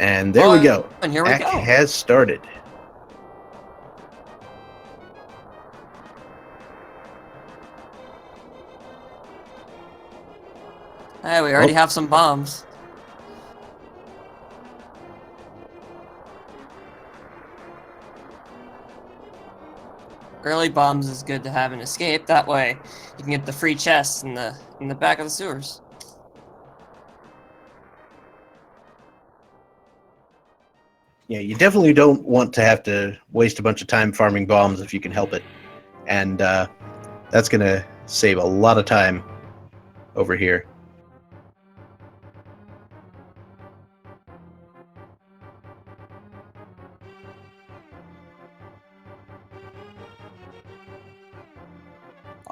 And there we go. And here we Ack go. has started. Hey, we already have some bombs. Early bombs is good to have an escape. That way, you can get the free chests in the back of the sewers. Yeah, you definitely don't want to have to waste a bunch of time farming bombs if you can help it. And that's going to save a lot of time over here.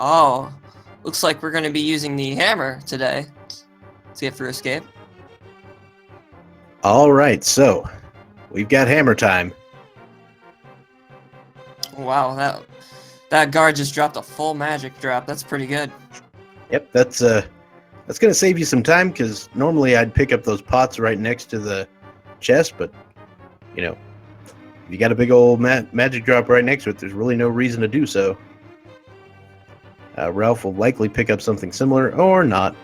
Oh, looks like we're going to be using the hammer today to get through escape. All right, so we've got hammer time. Wow, that guard just dropped a full magic drop. That's pretty good. Yep, that's going to save you some time, because normally I'd pick up those pots right next to the chest, but, you know, if you got a big old magic drop right next to it, there's really no reason to do so. Ralph will likely pick up something similar, or not.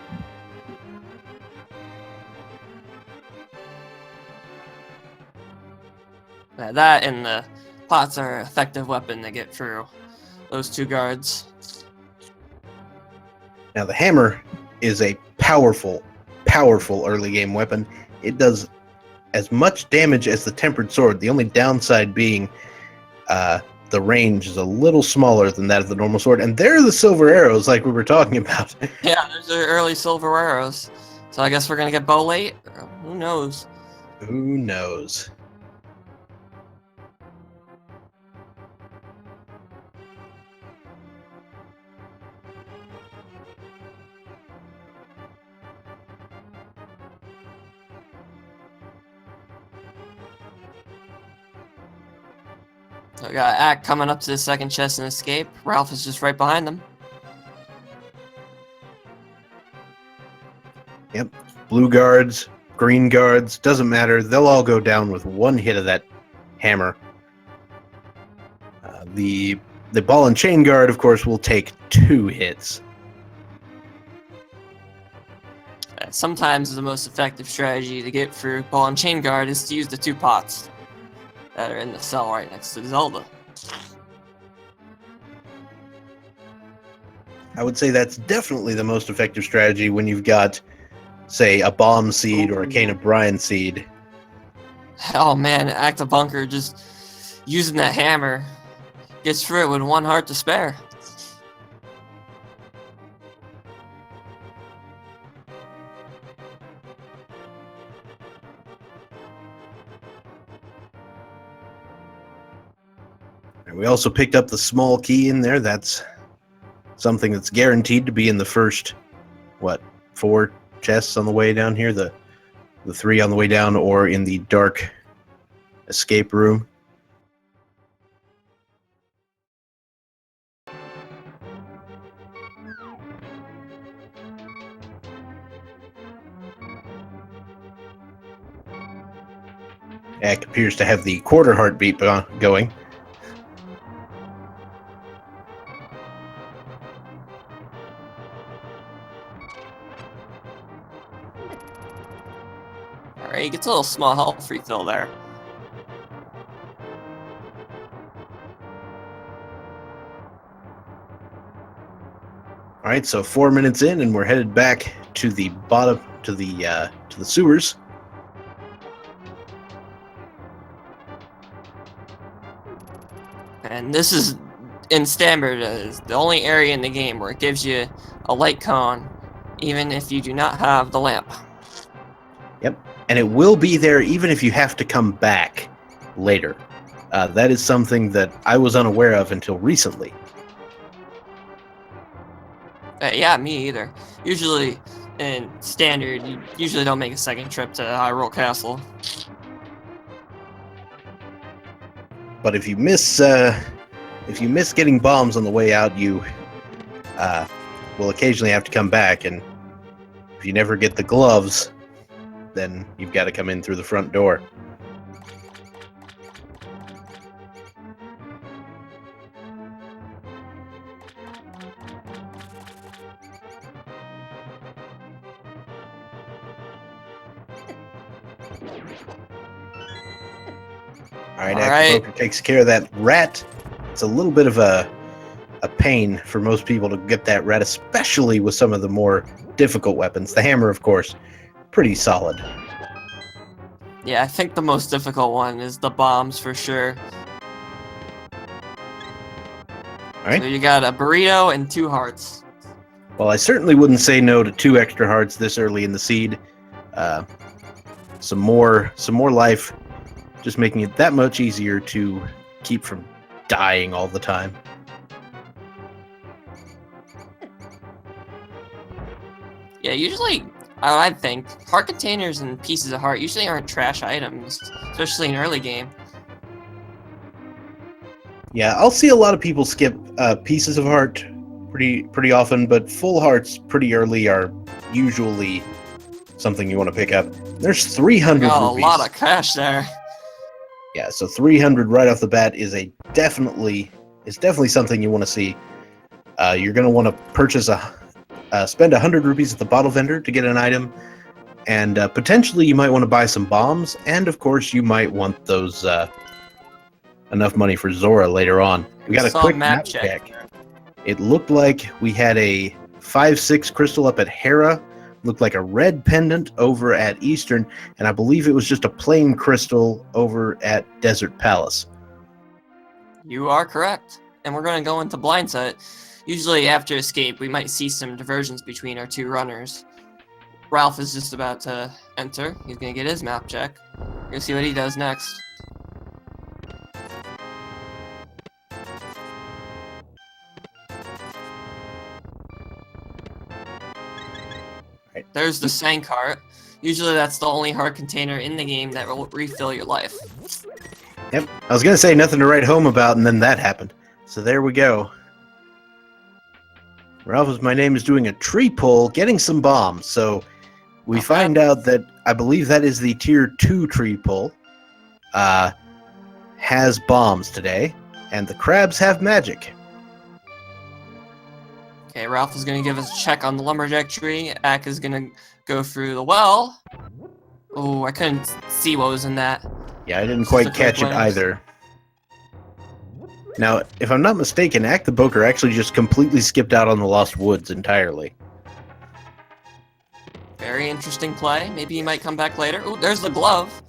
That and the pots are an effective weapon to get through those two guards. Now, the hammer is a powerful, powerful early game weapon. It does as much damage as the tempered sword, the only downside being the range is a little smaller than that of the normal sword. And there are the silver arrows like we were talking about. Yeah, there's the early silver arrows. So I guess we're going to get bow late? Who knows? Who knows? So we got Ack coming up to the second chest and escape. Ralph is just right behind them. Yep. Blue guards, green guards, doesn't matter. They'll all go down with one hit of that hammer. The ball and chain guard, of course, will take 2 hits. Sometimes the most effective strategy to get through ball and chain guard is to use the 2 pots that are in the cell right next to Zelda. I would say that's definitely the most effective strategy when you've got, say, a bomb seed or a cane of brine seed. Oh man, Acktheboker just using that hammer gets through it with 1 heart to spare. And we also picked up the small key in there. That's something that's guaranteed to be in the first, 4 chests on the way down here? The 3 on the way down, or in the dark escape room. Ack appears to have the quarter heartbeat going. Alright, he gets a little small health refill there. Alright, so 4 minutes in, and we're headed back to the bottom, to the sewers. And this is, in standard, is the only area in the game where it gives you a light cone, even if you do not have the lamp. Yep, and it will be there even if you have to come back later. That is something that I was unaware of until recently. Yeah, me either. Usually, in standard, you usually don't make a second trip to Hyrule Castle. But if you miss getting bombs on the way out, you will occasionally have to come back. And if you never get the gloves, then you've got to come in through the front door. Alright, Acktheboker takes care of that rat. It's a little bit of a pain for most people to get that rat, especially with some of the more difficult weapons. The hammer, of course, pretty solid. Yeah, I think the most difficult one is the bombs for sure. Alright. So you got a burrito and 2 hearts. Well, I certainly wouldn't say no to 2 extra hearts this early in the seed. Some more life, just making it that much easier to keep from dying all the time. Yeah, usually, I think, heart containers and pieces of heart usually aren't trash items, especially in early game. Yeah, I'll see a lot of people skip pieces of heart pretty often, but full hearts pretty early are usually something you want to pick up. There's 300 Got a rupees. lot of cash there. Yeah, so 300 right off the bat is definitely something you want to see. You're going to want to purchase spend 100 rupees at the bottle vendor to get an item, and potentially you might want to buy some bombs, and of course you might want those enough money for Zora later on. We got a quick map check. It looked like we had a 5-6 crystal up at Hera, looked like a red pendant over at Eastern, and I believe it was just a plain crystal over at Desert Palace. You are correct. And we're going to go into blind sight. Usually after escape, we might see some diversions between our 2 runners. Ralph is just about to enter. He's going to get his map check. We're going to see what he does next. Right. There's the Sank heart. Usually that's the only heart container in the game that will refill your life. Yep, I was going to say nothing to write home about, and then that happened. So there we go. Ralphismyname is doing a tree pull, getting some bombs. So we find out that I believe that is the tier 2 tree pull. Has bombs today, and the crabs have magic. Okay, Ralph is going to give us a check on the lumberjack tree. Ack is going to go through the well. Oh, I couldn't see what was in that. Yeah, I didn't quite catch it either. Now, if I'm not mistaken, Acktheboker actually just completely skipped out on the Lost Woods entirely. Very interesting play. Maybe he might come back later. Oh, there's the glove.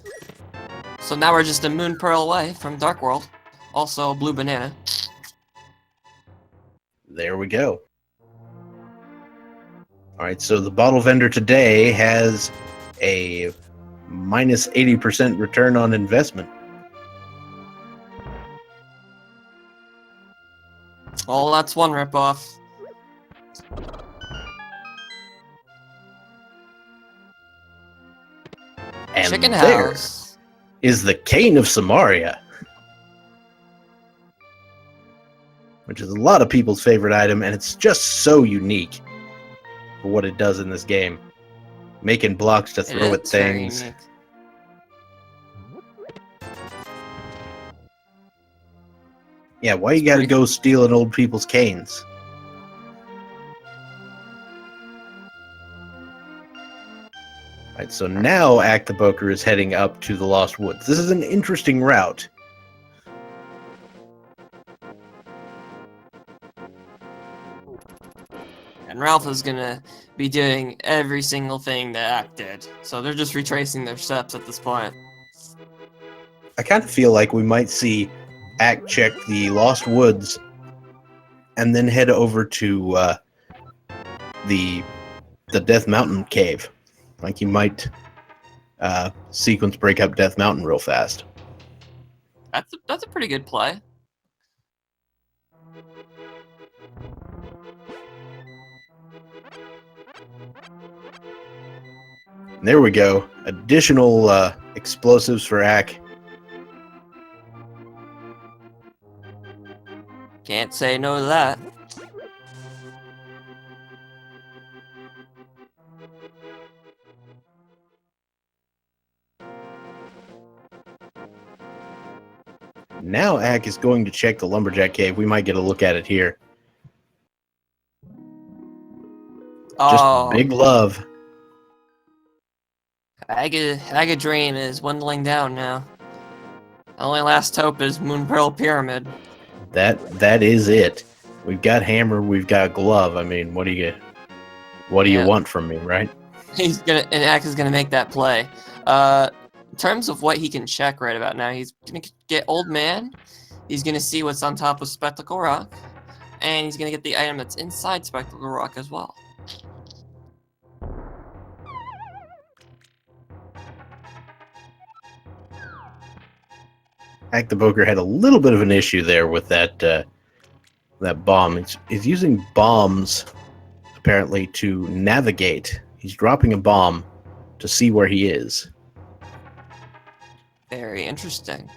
So now we're just a moon pearl away from Dark World. Also, a blue banana. There we go. Alright, so the bottle vendor today has a minus 80% return on investment. Well, that's one ripoff. And Chicken there house is the Cane of Samaria, which is a lot of people's favorite item, and it's just so unique for what it does in this game. Making blocks to throw at things. Yeah, why you gotta go stealing old people's canes? Right, so now Acktheboker is heading up to the Lost Woods. This is an interesting route. And Ralph is gonna be doing every single thing that Ack did. So they're just retracing their steps at this point. I kind of feel like we might see Ack check the Lost Woods and then head over to the Death Mountain cave. Like you might sequence break up Death Mountain real fast. That's a pretty good play. There we go. Additional explosives for Ack. Can't say no to that. Now Ack is going to check the lumberjack cave. We might get a look at it here. Oh, Just big love. Agadrain is dwindling down now. Only last hope is Moon Pearl Pyramid. That is it. We've got hammer, we've got glove. I mean, what do you want from me, right? And Ack is gonna make that play. In terms of what he can check right about now, he's gonna get Old Man. He's gonna see what's on top of Spectacle Rock, and he's gonna get the item that's inside Spectacle Rock as well. Acktheboker had a little bit of an issue there with that bomb. He's using bombs apparently to navigate. He's dropping a bomb to see where he is. Very interesting.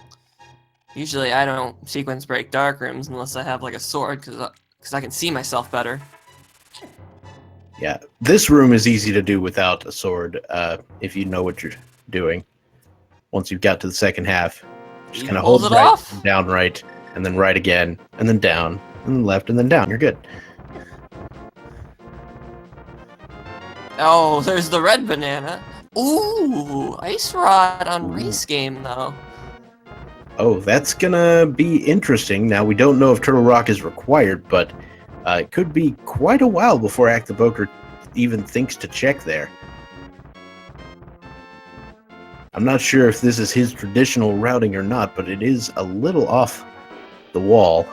Usually I don't sequence break dark rooms unless I have like a sword because I can see myself better. Yeah, this room is easy to do without a sword if you know what you're doing. Once you've got to the second half, just kind of hold it right, off? down right, and then right again, and then down, and then left, and then down. You're good. Oh, there's the red banana. Ooh, Ice Rod on race game though. Oh, that's gonna be interesting. Now, we don't know if Turtle Rock is required, but it could be quite a while before Acktheboker even thinks to check there. I'm not sure if this is his traditional routing or not, but it is a little off the wall.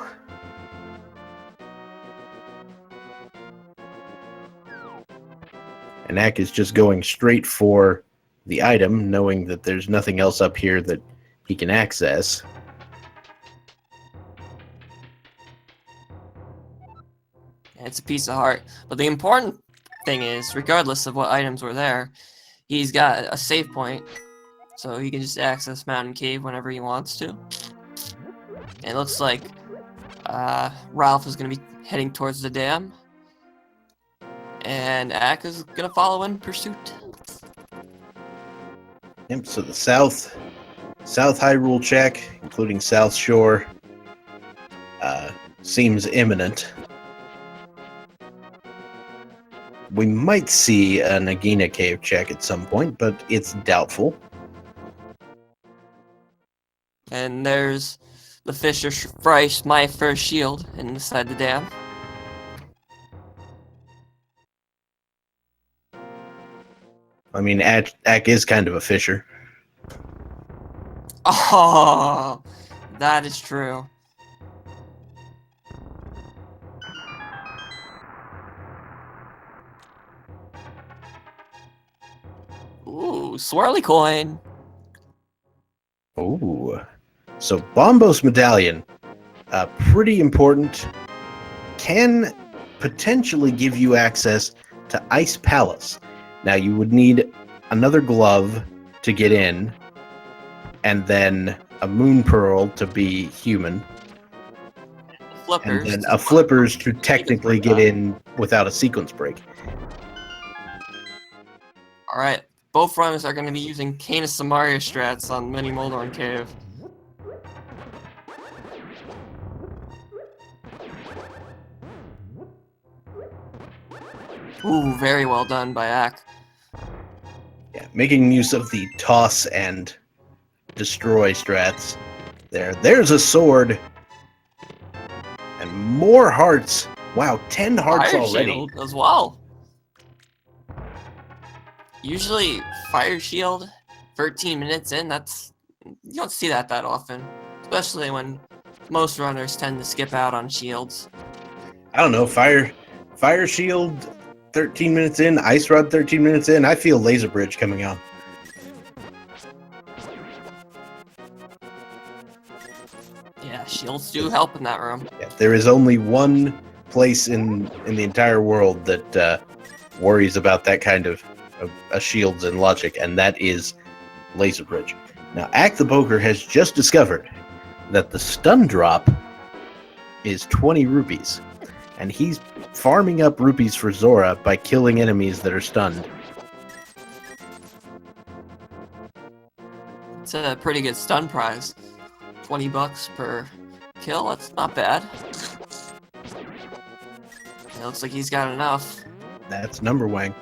And Ack is just going straight for the item, knowing that there's nothing else up here that he can access. It's a piece of heart. But the important thing is, regardless of what items were there, he's got a save point. So he can just access Mountain Cave whenever he wants to. And it looks like Ralph is going to be heading towards the dam. And Ack is going to follow in pursuit. Yep, so the South Hyrule check, including South Shore, seems imminent. We might see a Nagina Cave check at some point, but it's doubtful. And there's the Fisher Price My First Shield inside the dam. I mean, Ack is kind of a fisher. Oh, that is true. Ooh, swirly coin. Ooh. So Bombos Medallion, pretty important, can potentially give you access to Ice Palace. Now you would need another glove to get in, and then a Moon Pearl to be human, Flippers. and then a Flippers to technically get in without a sequence break. Alright, both runners are going to be using Canis Samaria strats on Mini Moldorn Cave. Ooh, very well done by Ack. Yeah, making use of the toss and destroy strats. There's a sword. And more hearts. Wow, 10 hearts Fire already. Shield as well. Usually, Fire Shield, 13 minutes in, you don't see that often. Especially when most runners tend to skip out on shields. I don't know, Fire Shield 13 minutes in, Ice Rod 13 minutes in. I feel Laser Bridge coming on. Yeah, shields do help in that room. Yeah, there is only one place in the entire world that worries about that kind of shields and logic, and that is Laser Bridge. Now, Acktheboker has just discovered that the stun drop is 20 rupees, and he's farming up rupees for Zora by killing enemies that are stunned. It's a pretty good stun prize. $20 per kill. That's not bad. It looks like he's got enough. That's number wang.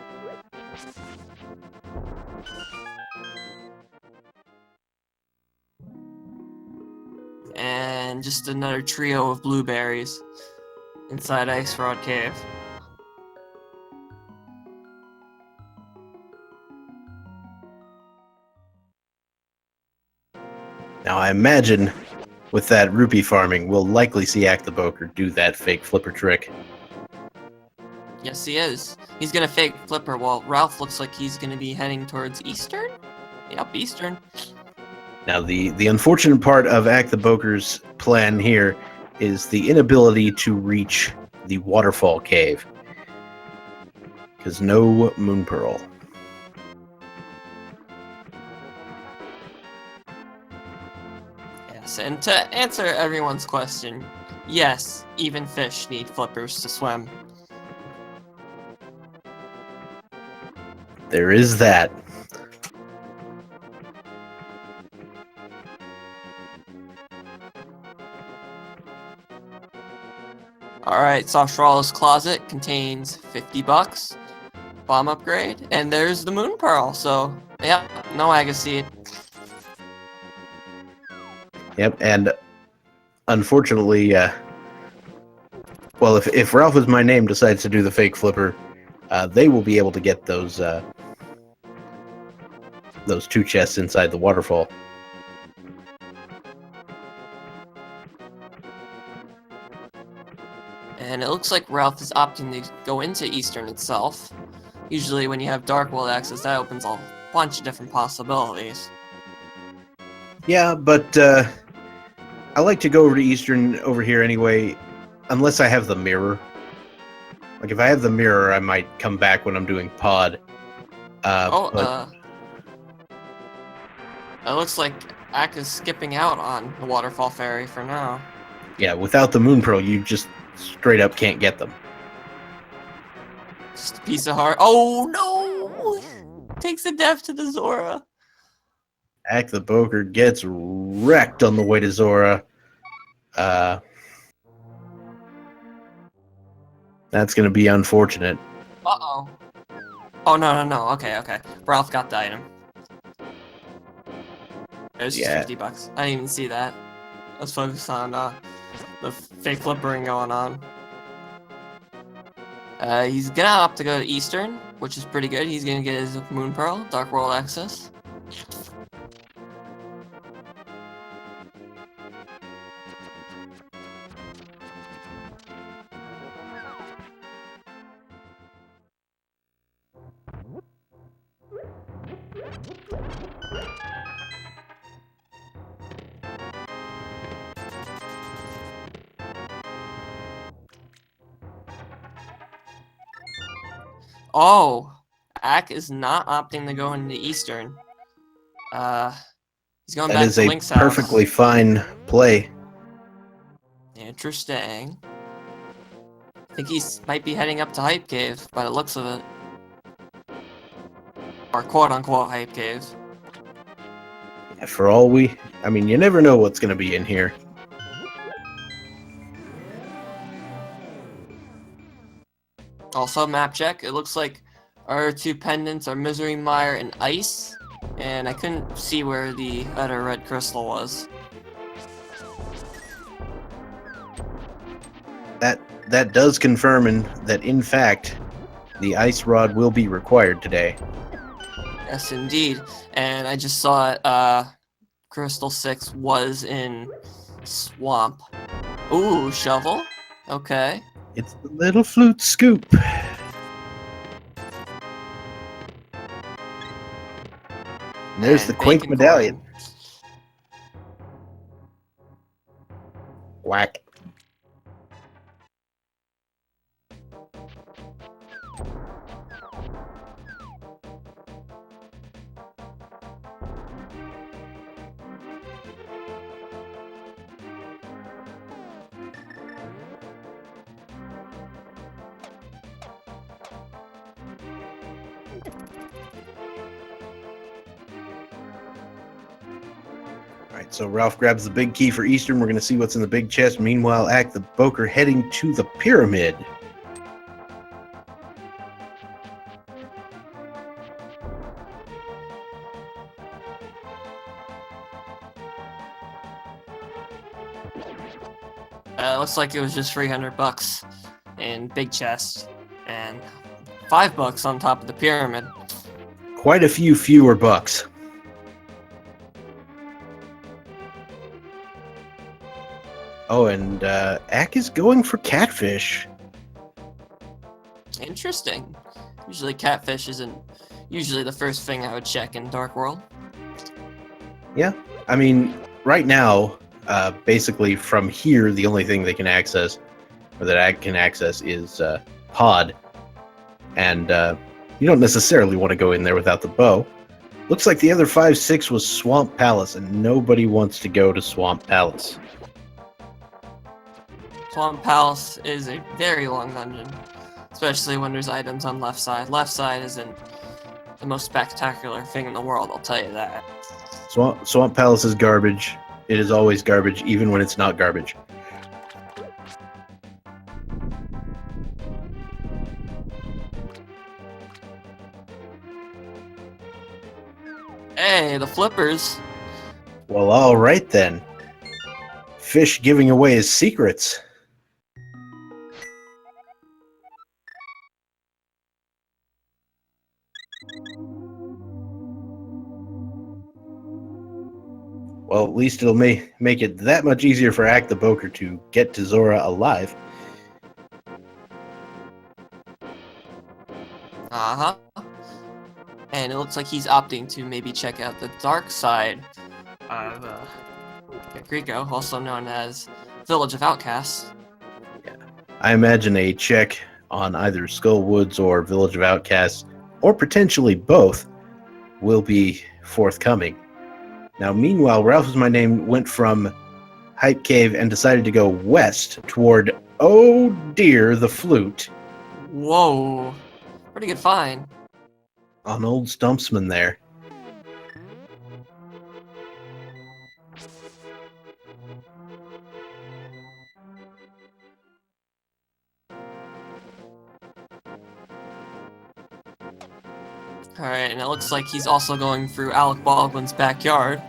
And just another trio of blueberries inside Ice Rod Cave. Now I imagine with that rupee farming, we'll likely see Acktheboker do that fake flipper trick. Yes, he is. He's gonna fake flipper while Ralph looks like he's gonna be heading towards Eastern? Yep, Eastern. Now the unfortunate part of Acktheboker's plan here is the inability to reach the waterfall cave. Because no moon pearl. Yes, and to answer everyone's question, yes, even fish need flippers to swim. There is that. Alright, Softrawl's closet contains $50. Bomb upgrade, and there's the moon pearl, so yeah, no Agassiz. Yep, and unfortunately, well, if Ralphismyname decides to do the fake flipper, they will be able to get those 2 chests inside the waterfall. And it looks like Ralph is opting to go into Eastern itself. Usually when you have Dark World access, that opens a bunch of different possibilities. Yeah, but I like to go over to Eastern over here anyway, unless I have the mirror. Like, if I have the mirror, I might come back when I'm doing pod. It looks like Ack is skipping out on the Waterfall Ferry for now. Yeah, without the Moon Pearl, you just straight up can't get them. Just a piece of heart. Oh no! Takes the death to the Zora. Acktheboker gets wrecked on the way to Zora. That's going to be unfortunate. Uh-oh. Oh, no. Okay. Ralph got the item. It was just $50. I didn't even see that. Let's focus on the fake flippering going on. He's gonna opt to go to Eastern, which is pretty good. He's gonna get his Moon Pearl, Dark World access. Oh, Ack is not opting to go into Eastern. He's going back to Link's house. That is a perfectly fine play. Interesting. I think he might be heading up to Hype Cave by the looks of it. Or quote-unquote Hype Cave. For all I mean, you never know what's going to be in here. Also, map check. It looks like our 2 pendants are Misery Mire and Ice. And I couldn't see where the other red crystal was. That does confirm that, in fact, the ice rod will be required today. Yes, indeed. And I just saw it, Crystal 6 was in Swamp. Ooh, shovel. Okay. It's the little flute scoop. There's And the quaint medallion. Coin. Whack. Alright, so Ralph grabs the big key for Eastern. We're going to see what's in the big chest. Meanwhile, Acktheboker heading to the pyramid. Looks like it was just 300 bucks in big chest and $5 on top of the pyramid. Quite a few fewer bucks. Oh, and Ack is going for catfish. Interesting. Usually catfish isn't usually the first thing I would check in Dark World. Yeah, I mean, right now, basically from here, the only thing they can access, or that Ack can access, is Pod. And you don't necessarily want to go in there without the bow. Looks like the other 5-6 was Swamp Palace, and nobody wants to go to Swamp Palace. Swamp Palace is a very long dungeon, especially when there's items on left side. Left side isn't the most spectacular thing in the world, I'll tell you that. Swamp Palace is garbage. It is always garbage, even when it's not garbage. Hey, the flippers. Well, all right then. Fish giving away his secrets. Well, at least it'll make it that much easier for Acktheboker to get to Zora alive. Uh-huh. And it looks like he's opting to maybe check out the dark side of Greco, also known as Village of Outcasts. I imagine a check on either Skull Woods or Village of Outcasts, or potentially both, will be forthcoming. Now, meanwhile, Ralphismyname went from Hype Cave and decided to go west toward, oh dear, the flute. Whoa. Pretty good find. On old Stumpsman there. Alright, and it looks like he's also going through Alec Baldwin's backyard.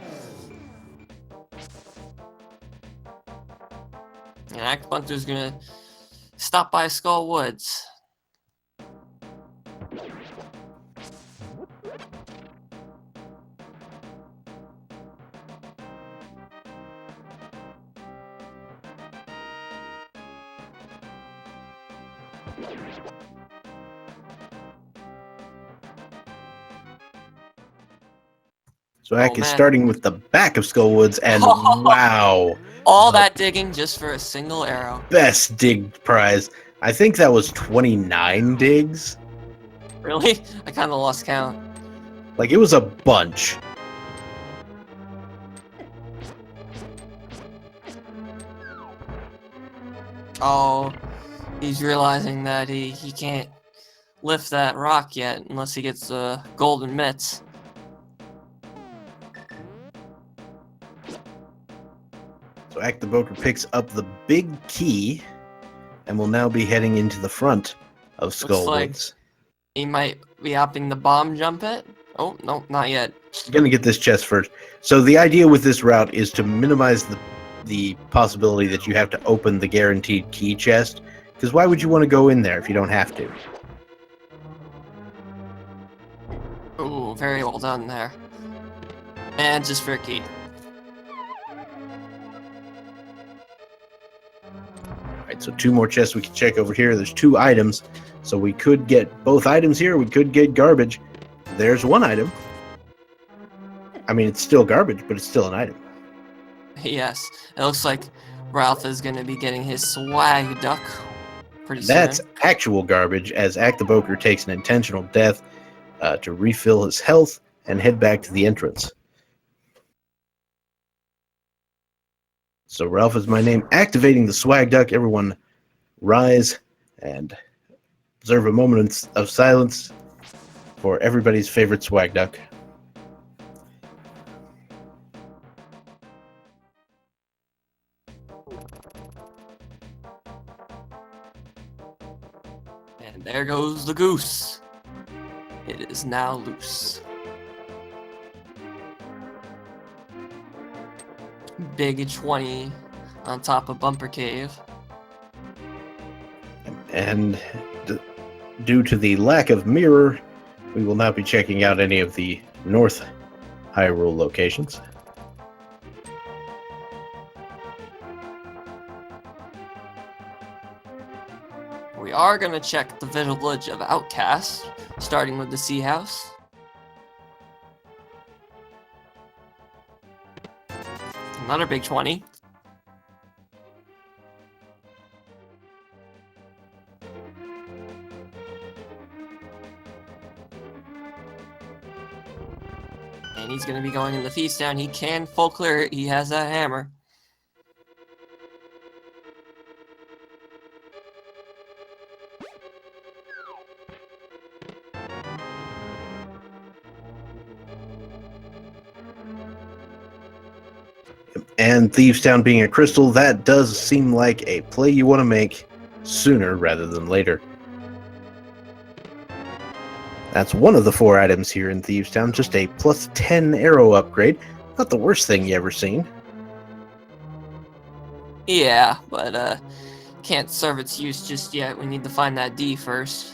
And Acktheboker's gonna stop by Skull Woods. So Ack is man. starting with the back of Skull Woods, and wow. All that digging just for a single arrow. Best dig prize. I think that was 29 digs. Really? I kind of lost count. Like, it was a bunch. Oh, he's realizing that he can't lift that rock yet unless he gets the golden mitts. So Acktheboker picks up the big key and will now be heading into the front of Skull like Woods. He might be opting the bomb jump it. Oh, no, not yet. I'm gonna get this chest first. So the idea with this route is to minimize the possibility that you have to open the guaranteed key chest. Because why would you want to go in there if you don't have to? Ooh, very well done there. And just for a key. Alright, so 2 more chests we can check over here. There's 2 items. So we could get both items here. We could get garbage. There's 1 item. I mean, it's still garbage, but it's still an item. Yes, it looks like Ralph is going to be getting his swag duck pretty soon. That's actual garbage, as Acktheboker takes an intentional death to refill his health and head back to the entrance. So Ralphismyname activating the swag duck. Everyone rise and observe a moment of silence for everybody's favorite swag duck. goes the goose. It is now loose. Big 20 on top of Bumper Cave. And due to the lack of mirror, we will not be checking out any of the North Hyrule locations. We are going to check the village of Outcast, starting with the Sea House. Another big 20. And he's going to be going in the Feast Town. He can full clear it. He has that hammer. And Thieves Town being a crystal, that does seem like a play you want to make sooner rather than later. That's one of the 4 items here in Thieves Town, just a plus 10 arrow upgrade. Not the worst thing you ever seen. Yeah, but can't serve its use just yet. We need to find that D first.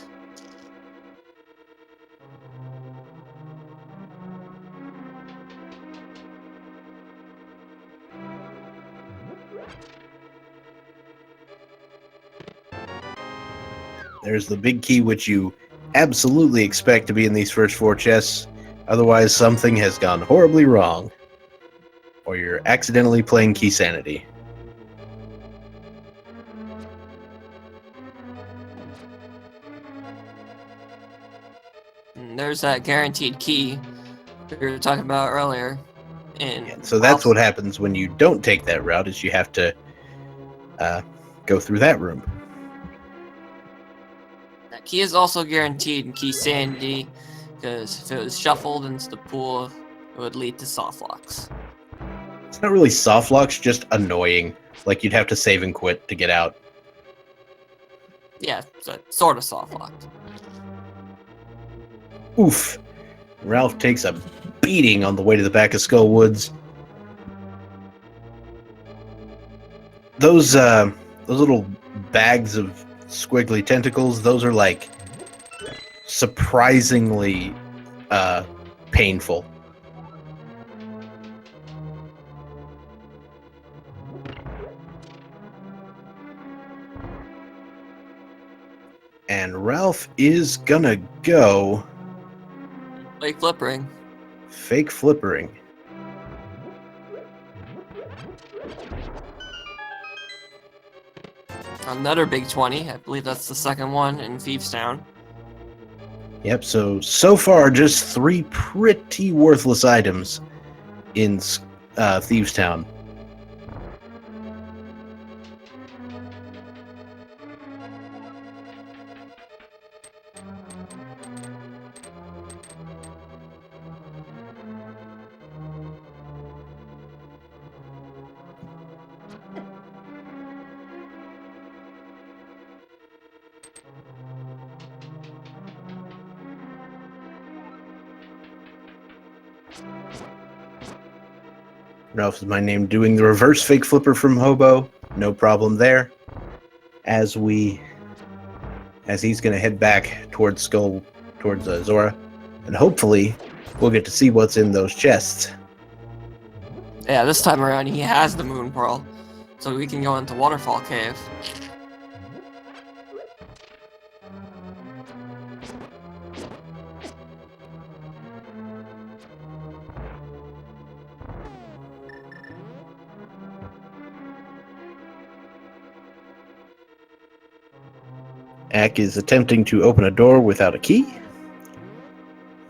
There's the big key, which you absolutely expect to be in these first 4 chests. Otherwise, something has gone horribly wrong. Or you're accidentally playing Key Sanity. And there's that guaranteed key we were talking about earlier. And So that's what happens when you don't take that route, is you have to go through that room. That key is also guaranteed in Key Sanity, because if it was shuffled into the pool, it would lead to soft locks. It's not really soft locks, just annoying. Like you'd have to save and quit to get out. Yeah, so sort of soft locked. Oof. Ralph takes a beating on the way to the back of Skull Woods. Those little bags of squiggly tentacles, those are like surprisingly painful. And Ralph is gonna go Fake flippering. fake flippering. Another big 20. I believe that's the second one in Thieves Town. Yep, so far just 3 pretty worthless items in Thieves Town. Ralphismyname doing the reverse fake flipper from Hobo. No problem there. As he's going to head back towards Zora. And hopefully we'll get to see what's in those chests. Yeah, this time around he has the Moon Pearl, so we can go into Waterfall Cave. Ack is attempting to open a door without a key.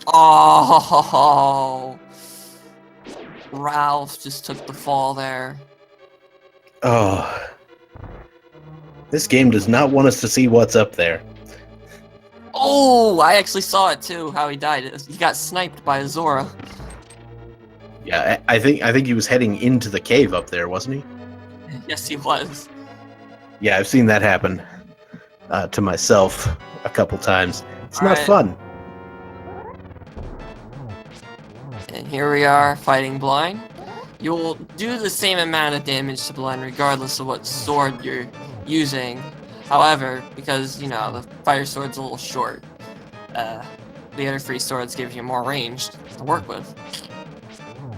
Oh, Ralph just took the fall there. Oh. This game does not want us to see what's up there. Oh, I actually saw it too, how he died. He got sniped by Zora. Yeah, I think he was heading into the cave up there, wasn't he? Yes, he was. Yeah, I've seen that happen. to myself a couple times. It's not Alright. fun. And here we are fighting blind. You'll do the same amount of damage to blind regardless of what sword you're using. However, because, you know, the fire sword's a little short, the other 3 swords give you more range to work with.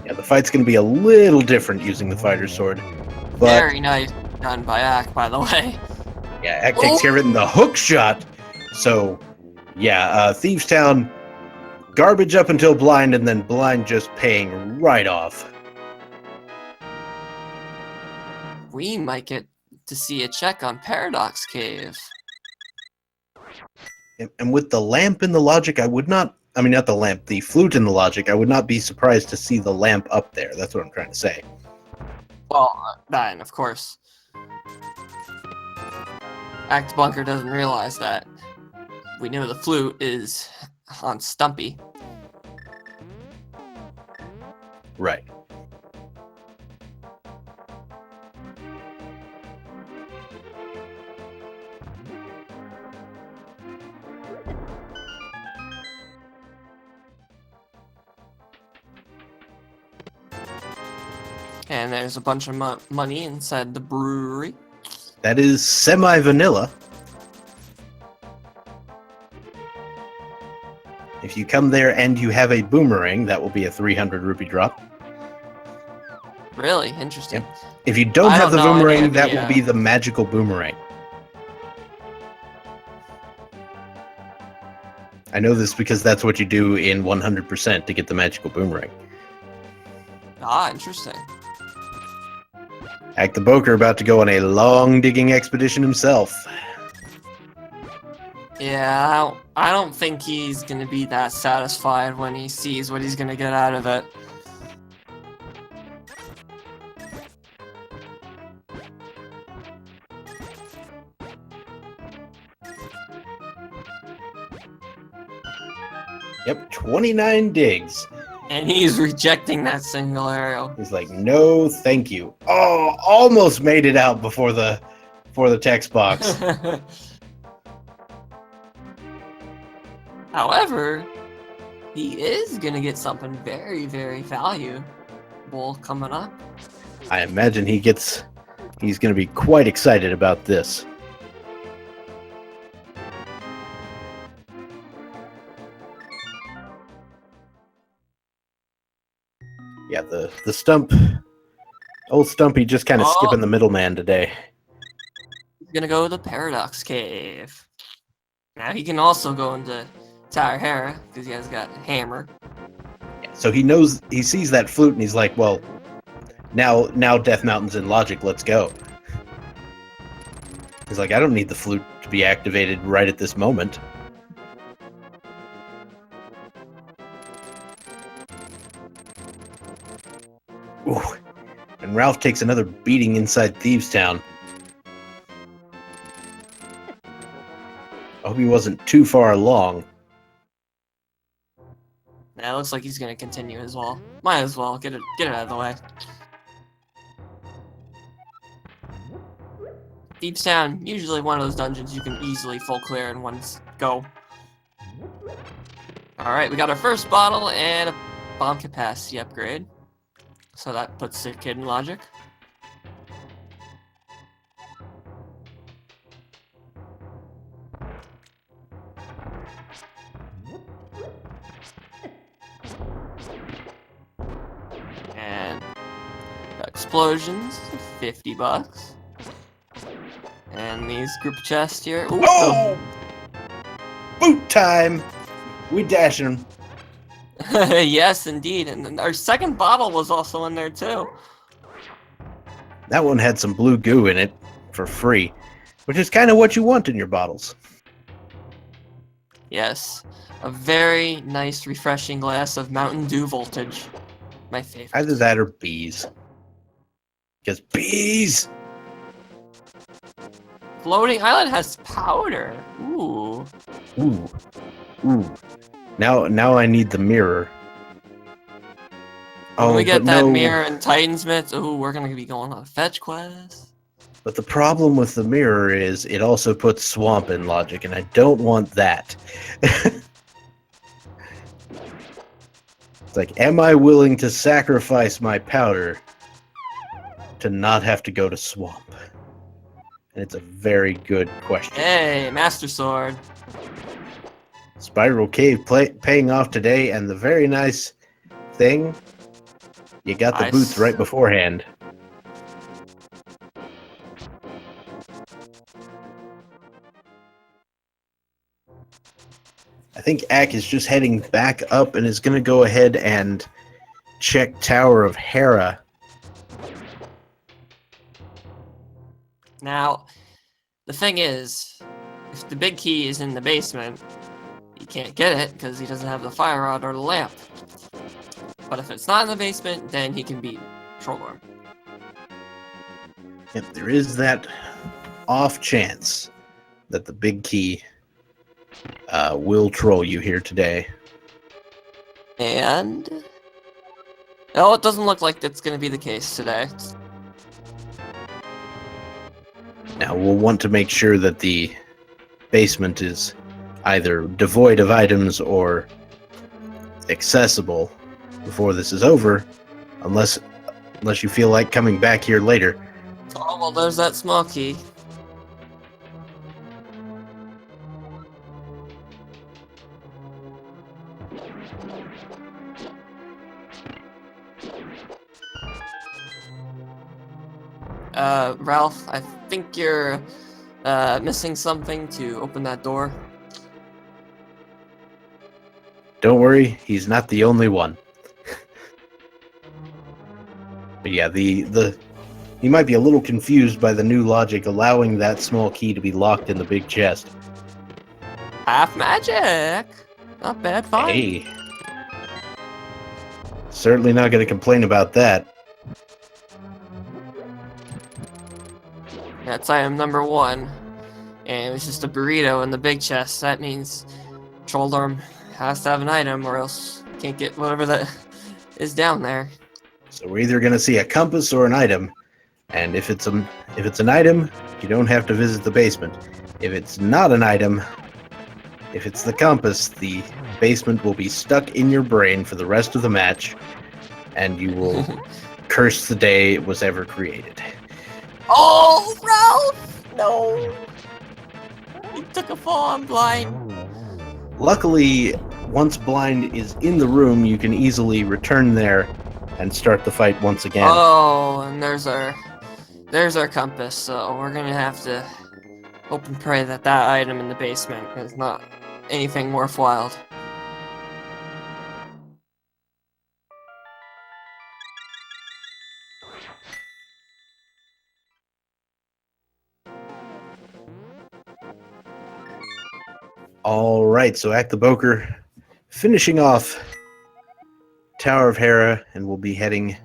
Yeah, the fight's going to be a little different using the fighter sword. But Very nice done by Ack, by the way. yeah, Ack takes care of it in the hook shot. So, yeah, Thieves Town, garbage up until blind, and then blind just paying right off. We might get to see a check on Paradox Cave. And with the lamp in the logic, I would not... I mean, not the lamp, the flute in the logic, I would not be surprised to see the lamp up there. That's what I'm trying to say. Well, that, of course. Acktheboker doesn't realize that. We know the flute is on Stumpy. Right. And there's a bunch of money inside the brewery. That is semi-vanilla. If you come there and you have a boomerang, that will be a 300 rupee drop. Really? Interesting. Yep. If you don't I have don't the know any boomerang, of that the, will be the magical boomerang. I know this because that's what you do in 100% to get the magical boomerang. Ah, interesting. Acktheboker about to go on a long digging expedition himself. Yeah, I don't think he's gonna be that satisfied when he sees what he's gonna get out of it. Yep, 29 digs. And he's rejecting that single arrow. He's like, no, thank you. Oh, almost made it out before the text box. However, he is gonna get something very, very valuable coming up. I imagine he's going to be quite excited about this. Yeah, the stump, old Stumpy just kind of skipping the middleman today. He's gonna go to the Paradox Cave. Now he can also go into Tower Hera because he has got a hammer. So he sees that flute and he's like, well, now Death Mountain's in logic, let's go. He's like, I don't need the flute to be activated right at this moment. Ooh. And Ralph takes another beating inside Thieves Town. I hope he wasn't too far along. Now it looks like he's gonna continue as well. Might as well get it out of the way. Thieves Town, usually one of those dungeons you can easily full clear in one go. Alright, we got our first bottle and a bomb capacity upgrade. So that puts the kid in logic. And explosions, 50 bucks. And these group chests here. Ooh, Oh! Boot time! We dashing him. yes, indeed. And then our second bottle was also in there too. That one had some blue goo in it for free, which is kind of what you want in your bottles. Yes, a very nice, refreshing glass of Mountain Dew Voltage. My favorite. Either that or bees. Because bees! Floating Island has powder. Ooh. Ooh. Ooh. Now I need the mirror. When we get but that no. mirror in Titansmith, ooh, we're gonna be going on a fetch quest. But the problem with the mirror is it also puts swamp in logic, and I don't want that. It's like, am I willing to sacrifice my powder to not have to go to swamp? And it's a very good question. Hey, Master Sword. Spiral Cave paying off today, and the very nice thing, you got the Nice. boots right beforehand. I think Ack is just heading back up and is going to go ahead and check Tower of Hera. Now, the thing is, if the big key is in the basement, he can't get it because he doesn't have the fire rod or the lamp. But if it's not in the basement, then he can beat Trollorm. Yep, there is that off chance that the big key will troll you here today. And... oh, it doesn't look like that's going to be the case today. Now, we'll want to make sure that the basement is either devoid of items or accessible before this is over, unless you feel like coming back here later. Oh, well, there's that small key. Ralph, I think you're missing something to open that door. Don't worry, he's not the only one. But yeah, you might be a little confused by the new logic allowing that small key to be locked in the big chest. Half magic! Not bad find. Hey. Certainly not going to complain about that. That's item number 1. And it's just a burrito in the big chest. That means Trollorm has to have an item or else can't get whatever that is down there. So we're either going to see a compass or an item. And if it's an item, you don't have to visit the basement. If it's not an item, if it's the compass, the basement will be stuck in your brain for the rest of the match, and you will curse the day it was ever created. Oh, Ralph! No! He took a fall on Blind. Luckily, once Blind is in the room, you can easily return there and start the fight once again. Oh, and there's our compass, so we're gonna have to hope and pray that that item in the basement is not anything worthwhile. All right, so Acktheboker finishing off Tower of Hera, and we'll be heading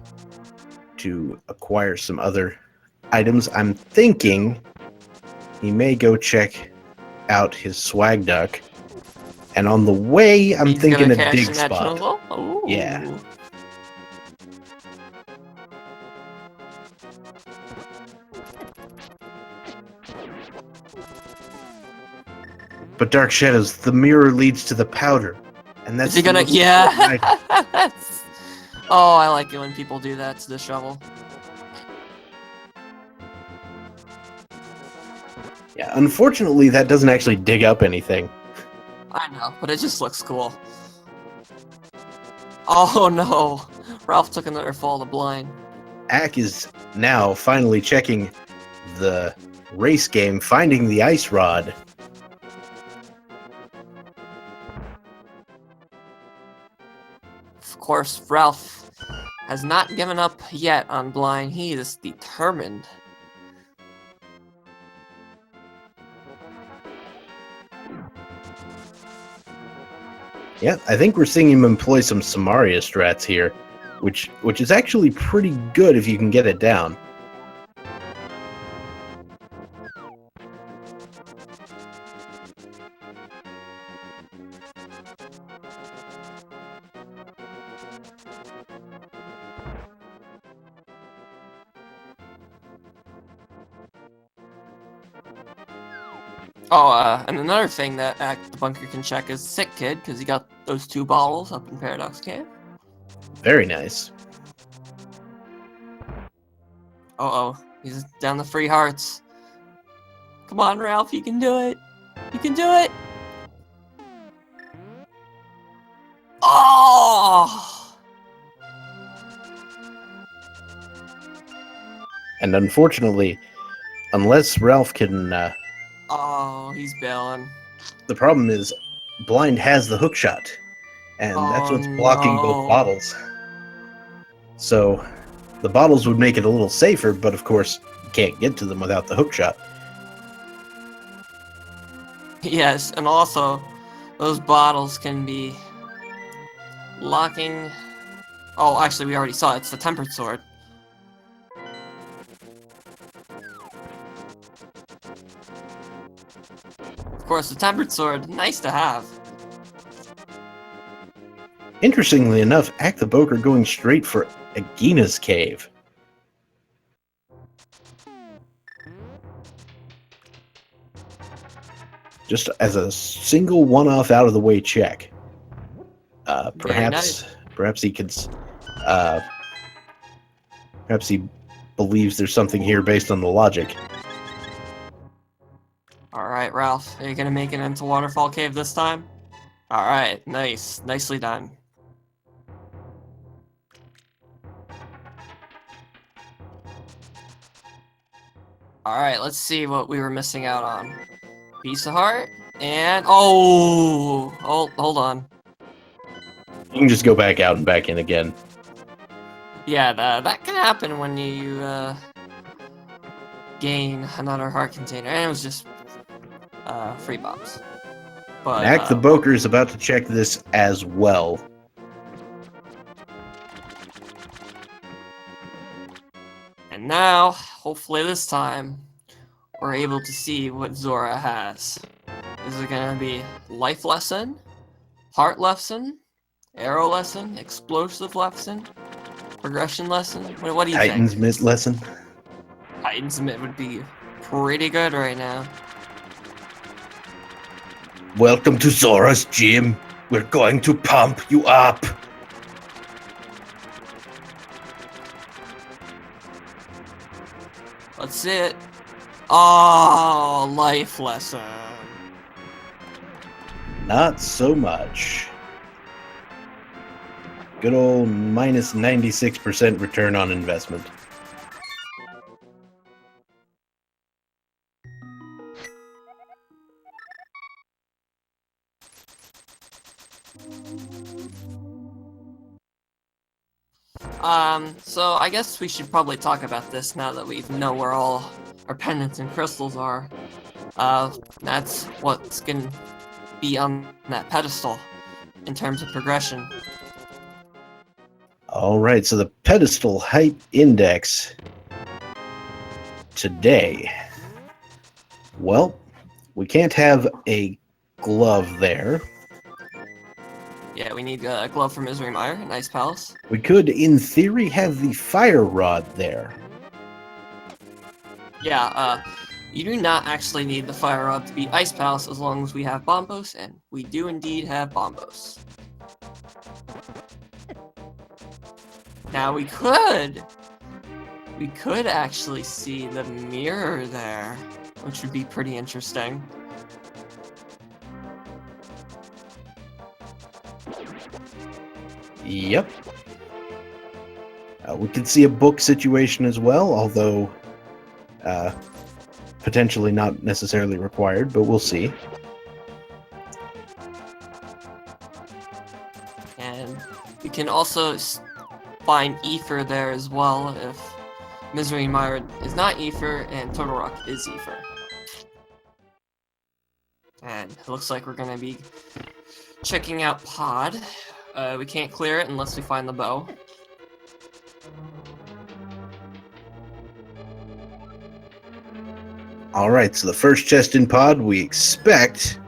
to acquire some other items. I'm thinking he may go check out his swag duck, and on the way, I'm thinking a dig spot. Yeah. But Dark Shadows, the mirror leads to the powder, and that's Is he gonna? Yeah. Oh, I like it when people do that to the shovel. Yeah, unfortunately, that doesn't actually dig up anything. I know, but it just looks cool. Oh no, Ralph took another fall to Blind. Ack is now finally checking the race game, finding the ice rod. Of course, Ralph has not given up yet on Blind. He is determined. Yeah, I think we're seeing him employ some Samaria strats here, which is actually pretty good if you can get it down. Oh, and another thing that Acktheboker can check is Sick Kid, because he got those 2 bottles up in Paradox Cave. Very nice. Uh-oh, he's down the free hearts. Come on, Ralph, you can do it. You can do it. Oh! And unfortunately, unless Ralph can... Oh, he's bailing. the problem is, Blind has the hook shot. And that's Oh, what's blocking both no. bottles. So, the bottles would make it a little safer, but of course, you can't get to them without the hook shot. Yes, and also, those bottles can be locking... Oh, actually, we already saw it. It's the Tempered Sword. Of course, the Tempered Sword, nice to have. Interestingly enough, Acktheboker going straight for Agina's cave. Just as a single one-off out-of-the-way check. Perhaps he could... perhaps he believes there's something here based on the logic. Alright, Ralph, are you gonna make it into Waterfall Cave this time? Alright, nice. Nicely done. Alright, let's see what we were missing out on. Piece of heart, and... Oh! Hold on. You can just go back out and back in again. Yeah, that can happen when you gain another heart container. And it was just free bops. But Acktheboker is about to check this as well. And now, hopefully this time, we're able to see what Zora has. Is it gonna be life lesson, heart lesson, arrow lesson, explosive lesson, progression lesson? What do you Titan's think? Mitt lesson. Titan's Mitt would be pretty good right now. Welcome to Zora's gym. We're going to pump you up. Let's see it. Oh, life lesson. Not so much. Good old minus 96% return on investment. So I guess we should probably talk about this now that we know where all our pendants and crystals are. That's what's gonna be on that pedestal in terms of progression. Alright, so the pedestal height index today. Well, we can't have a glove there. Yeah, we need a glove from Misery Mire, an Ice Palace. We could, in theory, have the fire rod there. Yeah, you do not actually need the Fire Rod to be Ice Palace as long as we have Bombos, and we do indeed have Bombos. Now we could actually see the mirror there, which would be pretty interesting. Yep. We could see a book situation as well, although potentially not necessarily required, but we'll see. And we can also find Ether there as well if Misery Mire is not Ether and Turtle Rock is Ether. And it looks like we're going to be checking out Pod. We can't clear it unless we find the bow. Alright, so the first chest in Pod we expect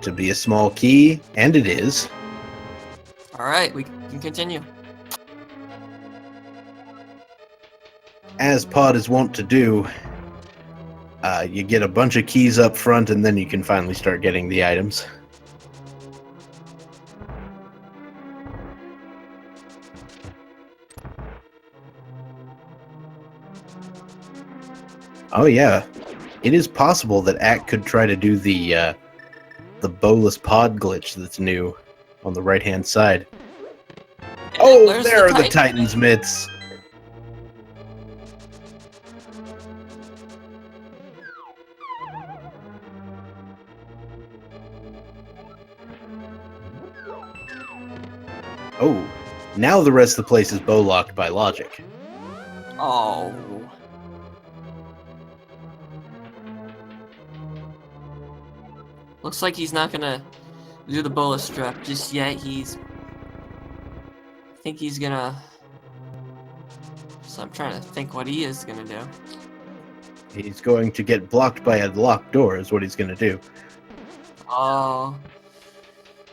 to be a small key, and it is. Alright, we can continue. As Pod is wont to do, You get a bunch of keys up front, and then you can finally start getting the items. Oh yeah, it is possible that Ack could try to do the bowless pod glitch that's new on the right-hand side. Oh, There's there are the Titan. Titan's mitts. Oh, now the rest of the place is bow-locked by logic. Oh. Looks like he's not gonna do the bullet strap just yet. I think he's gonna. So I'm trying to think what he is gonna do. He's going to get blocked by a locked door is what he's going to do. Oh.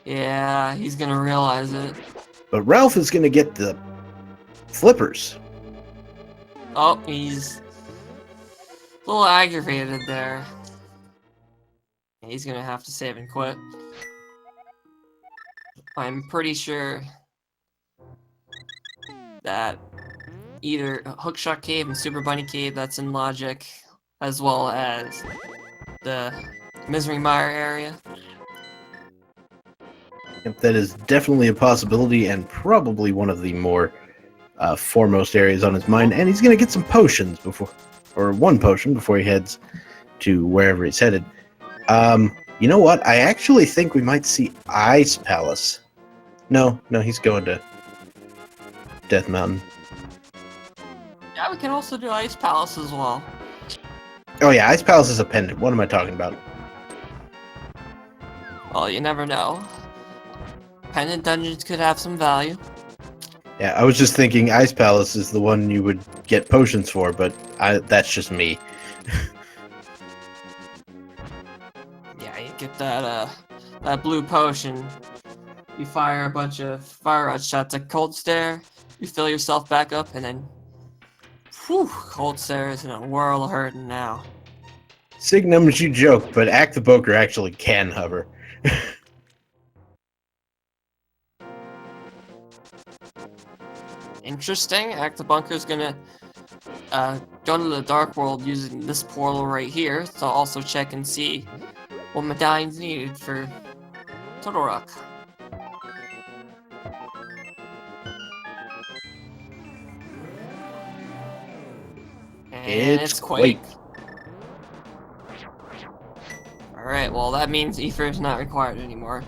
Yeah, he's gonna realize it. But Ralph is going to get the flippers. Oh, he's a little aggravated there. He's gonna have to save and quit. I'm pretty sure that either Hookshot Cave and Super Bunny Cave that's in logic, as well as the Misery Mire area. Yep, that is definitely a possibility and probably one of the more foremost areas on his mind. And he's going to get some potions before, or one potion before he heads to wherever he's headed. You know what? I actually think we might see Ice Palace. No, he's going to Death Mountain. Yeah, we can also do Ice Palace as well. Oh yeah, Ice Palace is a pendant. What am I talking about? Well, you never know. Pendant dungeons could have some value. Yeah, I was just thinking Ice Palace is the one you would get potions for, but that's just me. Yeah, you get that blue potion. You fire a bunch of fire rod shots at Cold Stare. You fill yourself back up, and then, whew, Cold Stare is in a whirl of hurting now. Signums, you joke, but Acktheboker actually can hover. Interesting. Acktheboker's gonna go to the Dark World using this portal right here to also check and see what medallions needed for Todorok. And it's Quake. Alright, well that means Ether is not required anymore.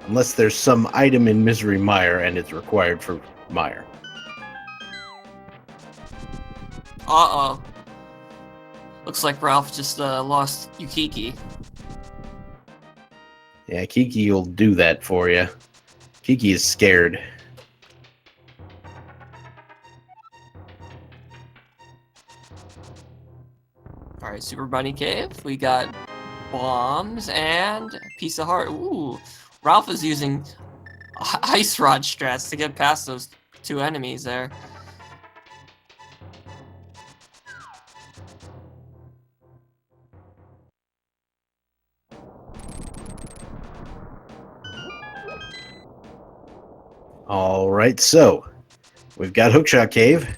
Unless there's some item in Misery Mire and it's required for Mire. Uh-oh. Looks like Ralph just lost Yukiki. Yeah, Kiki will do that for you. Kiki is scared. Alright, Super Bunny Cave. We got bombs and a piece of heart. Ooh, Ralph is using ice rod strats to get past those two enemies there. Alright, so we've got Hookshot Cave.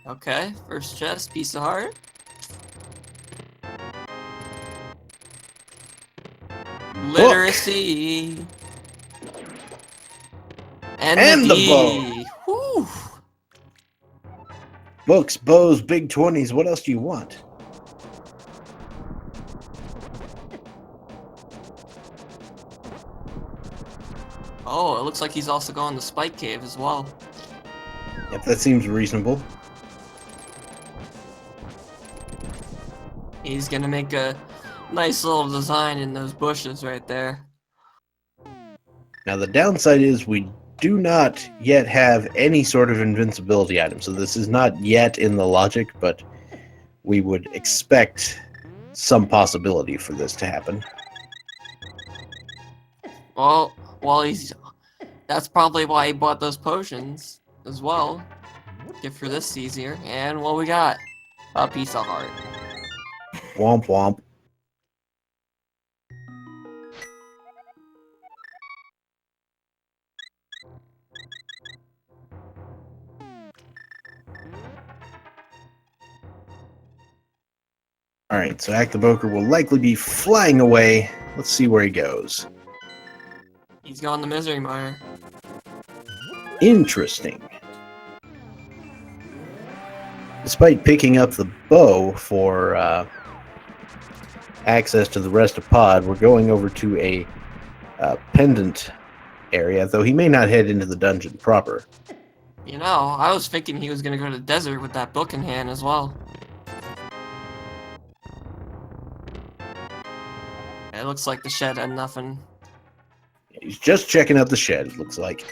Okay, first chest, piece of heart. Literacy. And the bow. Whew. Books, bows, big 20s. What else do you want? Oh, it looks like he's also going to Spike Cave as well. Yep, that seems reasonable. He's gonna make a nice little design in those bushes right there. Now, the downside is we do not yet have any sort of invincibility item, so this is not yet in the logic, but we would expect some possibility for this to happen. Well, while he's That's probably why he bought those potions as well. Get through this easier. And what we got? A piece of heart. Womp womp. Alright, so Acktheboker will likely be flying away. Let's see where he goes. He's gone to Misery Mire. Interesting. Despite picking up the bow for access to the rest of Pod, we're going over to a pendant area, though he may not head into the dungeon proper. You know, I was thinking he was gonna go to the desert with that book in hand as well. It looks like the shed had nothing. He's just checking out the shed, it looks like.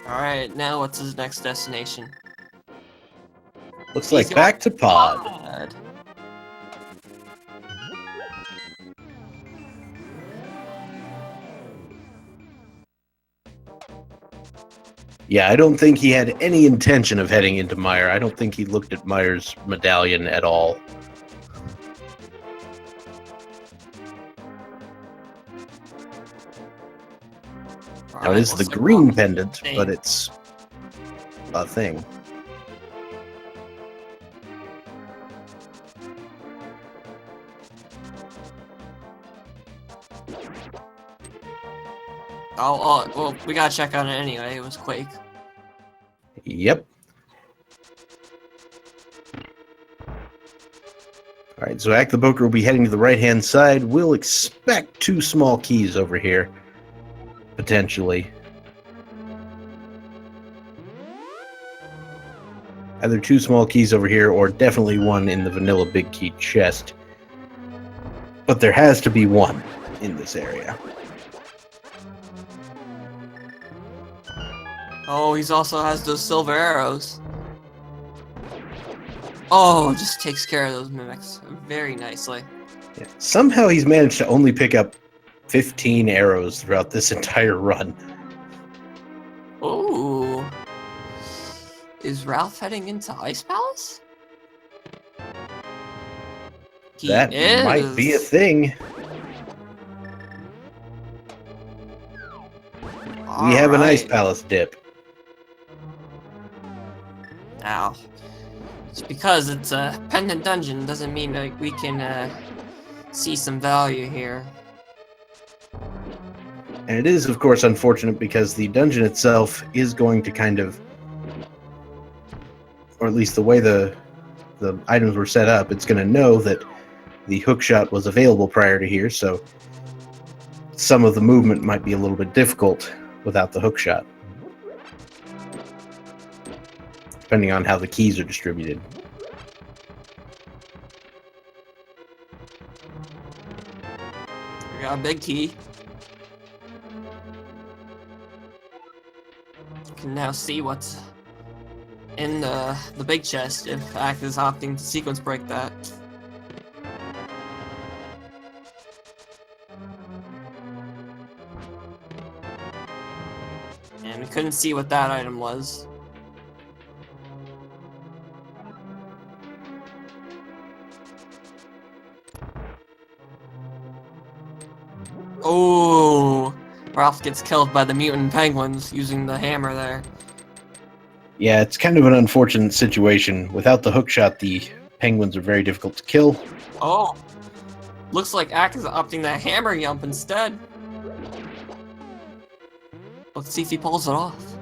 Alright, now what's his next destination? Looks like back to Pod. Pod. Yeah, I don't think he had any intention of heading into Mire. I don't think he looked at Mire's medallion at all. Now, it is the green pendant, but it's a thing. Oh, well, we gotta check on it anyway. It was Quake. Yep. Alright, so Acktheboker will be heading to the right-hand side. We'll expect 2 small keys over here. Potentially. Either 2 small keys over here, or definitely one in the vanilla big key chest. But there has to be one in this area. Oh, he also has those silver arrows. Oh, just takes care of those mimics very nicely. Yeah. Somehow he's managed to only pick up 15 arrows throughout this entire run. Ooh. Is Ralph heading into Ice Palace? That might be a thing. We have an Ice Palace dip. Now, just because it's a pendant dungeon doesn't mean that we can see some value here. And it is, of course, unfortunate because the dungeon itself is going to kind of, or at least the way the items were set up, it's going to know that the hookshot was available prior to here, so some of the movement might be a little bit difficult without the hookshot, depending on how the keys are distributed. We got a big key. You can now see what's in the big chest if Ack is opting to sequence break that. And we couldn't see what that item was. Oh, Ralph gets killed by the mutant penguins using the hammer there. Yeah, it's kind of an unfortunate situation. Without the hookshot, the penguins are very difficult to kill. Oh, looks like Ack is opting that hammer yump instead. Let's see if he pulls it off.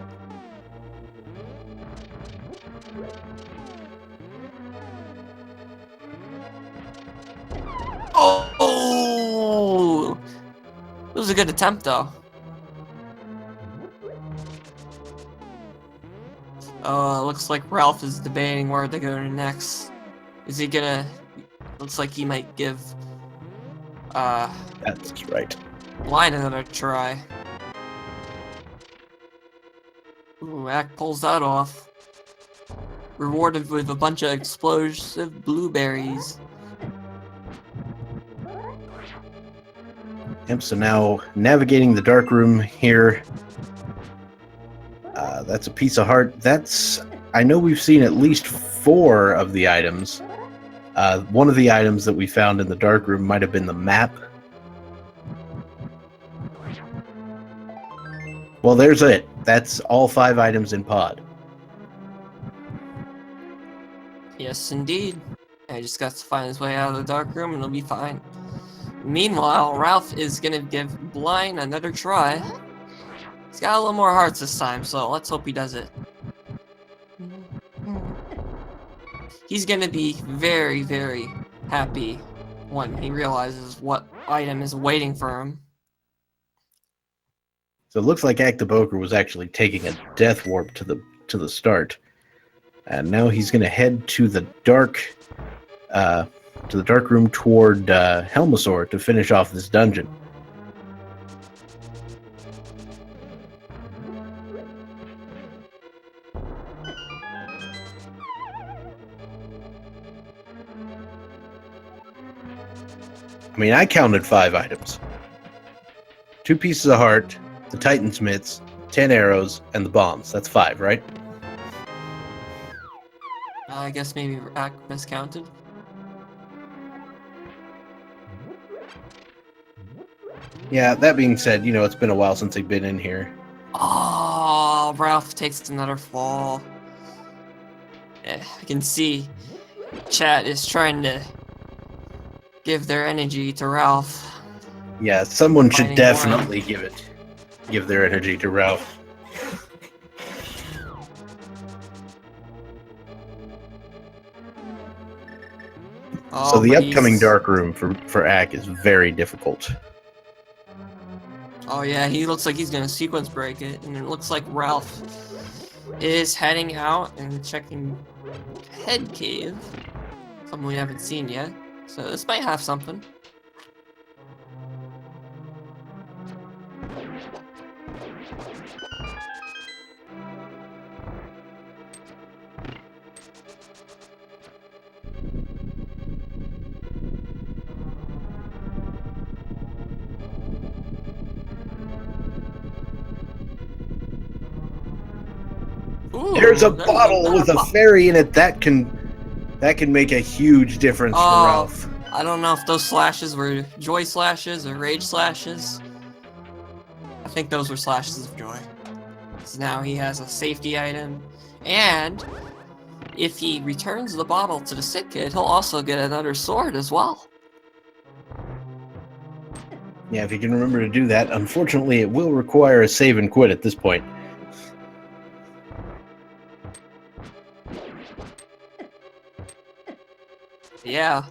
Oh! It was a good attempt, though. Looks like Ralph is debating where to go to next. Is he gonna... Looks like he might give... That's right. Line another try. Ooh, Ack pulls that off. rewarded with a bunch of explosive blueberries. Yep, so now navigating the dark room here. That's a piece of heart. I know we've seen at least 4 of the items. One of the items that we found in the dark room might have been the map. Well, there's it. That's all 5 items in pod. Yes, indeed. I just got to find his way out of the dark room and he'll be fine. Meanwhile, Ralph is gonna give Blind another try. He's got a little more hearts this time, so let's hope he does it. He's gonna be very, very happy when he realizes what item is waiting for him. So it looks like Acktheboker was actually taking a death warp to the start, and now he's going to head to the dark room toward Helmasaur to finish off this dungeon. I mean, I counted 5 items. 2 pieces of heart, the Titan's mitts, 10 arrows, and the bombs. That's 5, right? I guess maybe Ack miscounted. Yeah, that being said, it's been a while since they've been in here. Oh, Ralph takes another fall. I can see chat is trying to give their energy to Ralph. Yeah, someone should Fighting definitely give their energy to Ralph. Oh, So the but upcoming he's- dark room for Ack is very difficult. Oh yeah, he looks like he's gonna sequence break it, and it looks like Ralph is heading out and checking Head Cave. Something we haven't seen yet. So this might have something. Ooh, There's a there's bottle with a fairy in it that can make a huge difference for Oh. Ralph. I don't know if those slashes were joy slashes or rage slashes. I think those were slashes of joy. So now he has a safety item, and if he returns the bottle to the sick kid, he'll also get another sword as well. Yeah, if you can remember to do that. Unfortunately, it will require a save and quit at this point. Yeah.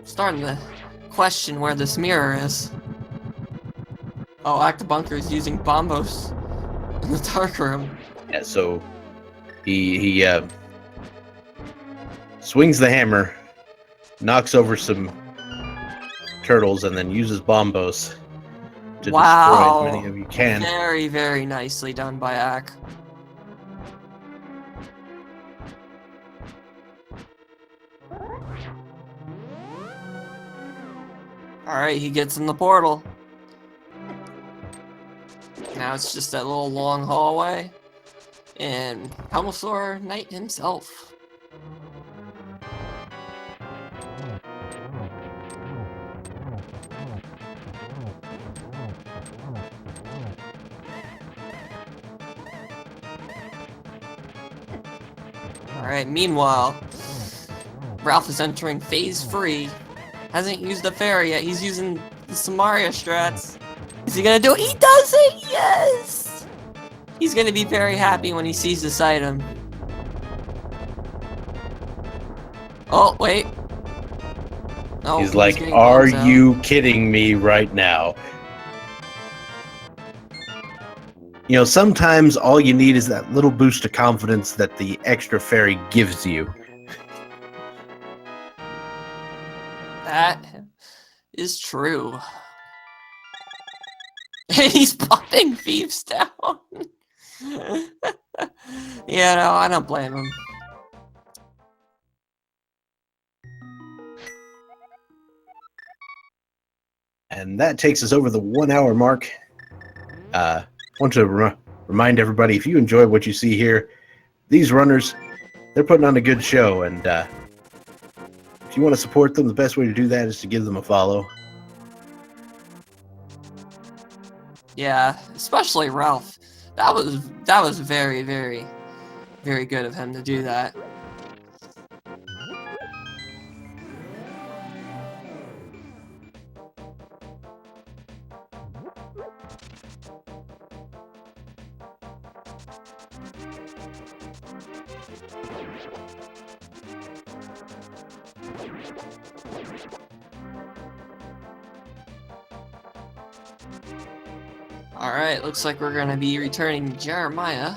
Starting to question where this mirror is. Oh, Acktheboker is using bombos in the dark room. Yeah, so he swings the hammer, knocks over some turtles, and then uses bombos to destroy as many of you can. Very, very nicely done by Ack. Alright, he gets in the portal. Now it's just that little long hallway. And Helmasaur Knight himself. Alright, meanwhile, Ralph is entering phase 3. Hasn't used the fairy yet, he's using the Samaria strats. Is he gonna do it? He does it! Yes! He's gonna be very happy when he sees this item. Oh, wait. Oh, He's like, getting are bombs out." you kidding me right now? Sometimes all you need is that little boost of confidence that the extra fairy gives you. That is true. And he's popping thieves down. Yeah, no, I don't blame him. And that takes us over the 1 hour mark. I want to remind everybody, if you enjoy what you see here, these runners, they're putting on a good show, and if you want to support them, the best way to do that is to give them a follow. Yeah, especially Ralph. That was very, very, very good of him to do that. Alright, looks like we're gonna be returning Jeremiah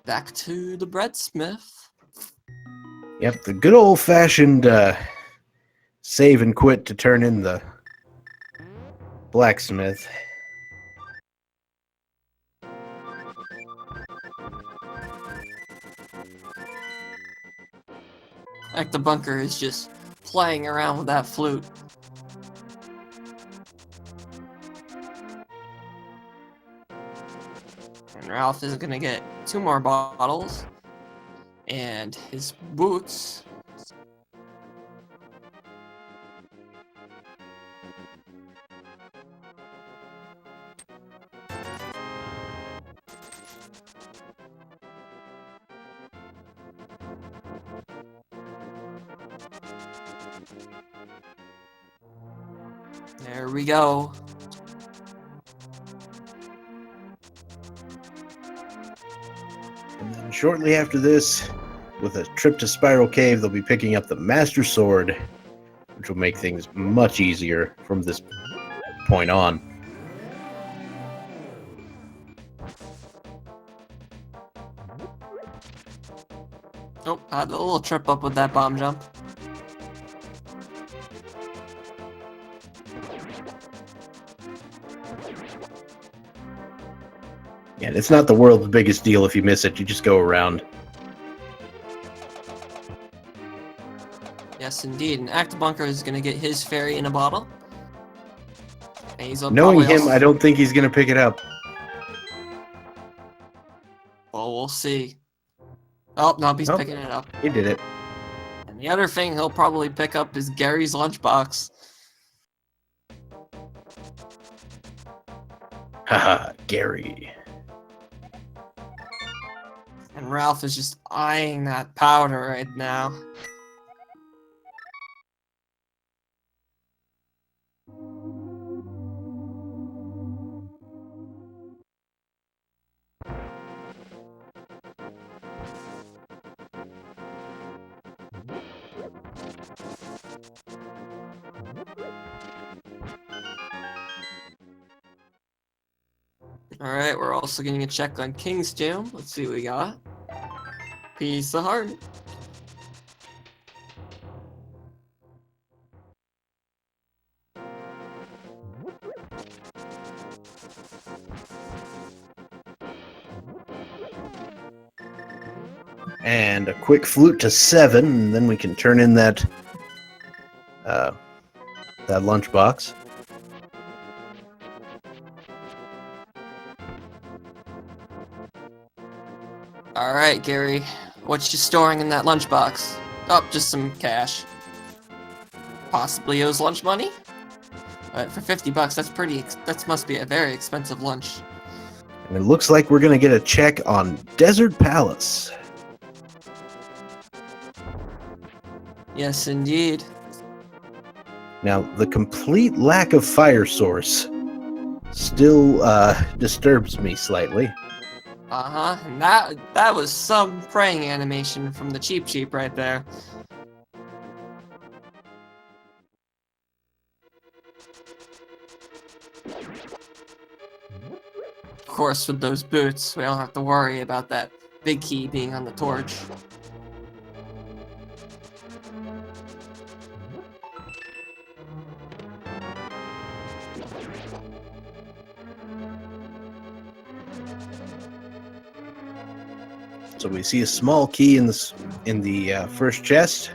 back to the breadsmith. Yep, the good old-fashioned save and quit to turn in the blacksmith. Acktheboker is just playing around with that flute. And Ralph is gonna get 2 more bottles. And his boots. There we go. And then shortly after this, with a trip to Spiral Cave, they'll be picking up the Master Sword, which will make things much easier from this point on. Oh, I had a little trip up with that bomb jump. Yeah, it's not the world's biggest deal if you miss it, you just go around. Yes, indeed. And Acktheboker is going to get his fairy in a bottle. And he's Knowing him, also... I don't think he's going to pick it up. Well, we'll see. Oh, no, he's picking it up. He did it. And the other thing he'll probably pick up is Gary's lunchbox. Haha, Gary. And Ralph is just eyeing that powder right now. Alright, we're also getting a check on King's Gem. Let's see what we got. Piece of heart. And a quick flute to 7, and then we can turn in that lunchbox. Alright, Gary. What you storing in that lunchbox? Oh, just some cash. Possibly owes lunch money? But for $50, that must be a very expensive lunch. And it looks like we're going to get a check on Desert Palace. Yes, indeed. Now, the complete lack of fire source still disturbs me slightly. Uh-huh, and that was some praying animation from the Cheep Cheep right there. Of course, with those boots, we don't have to worry about that big key being on the torch. So we see a small key in the first chest.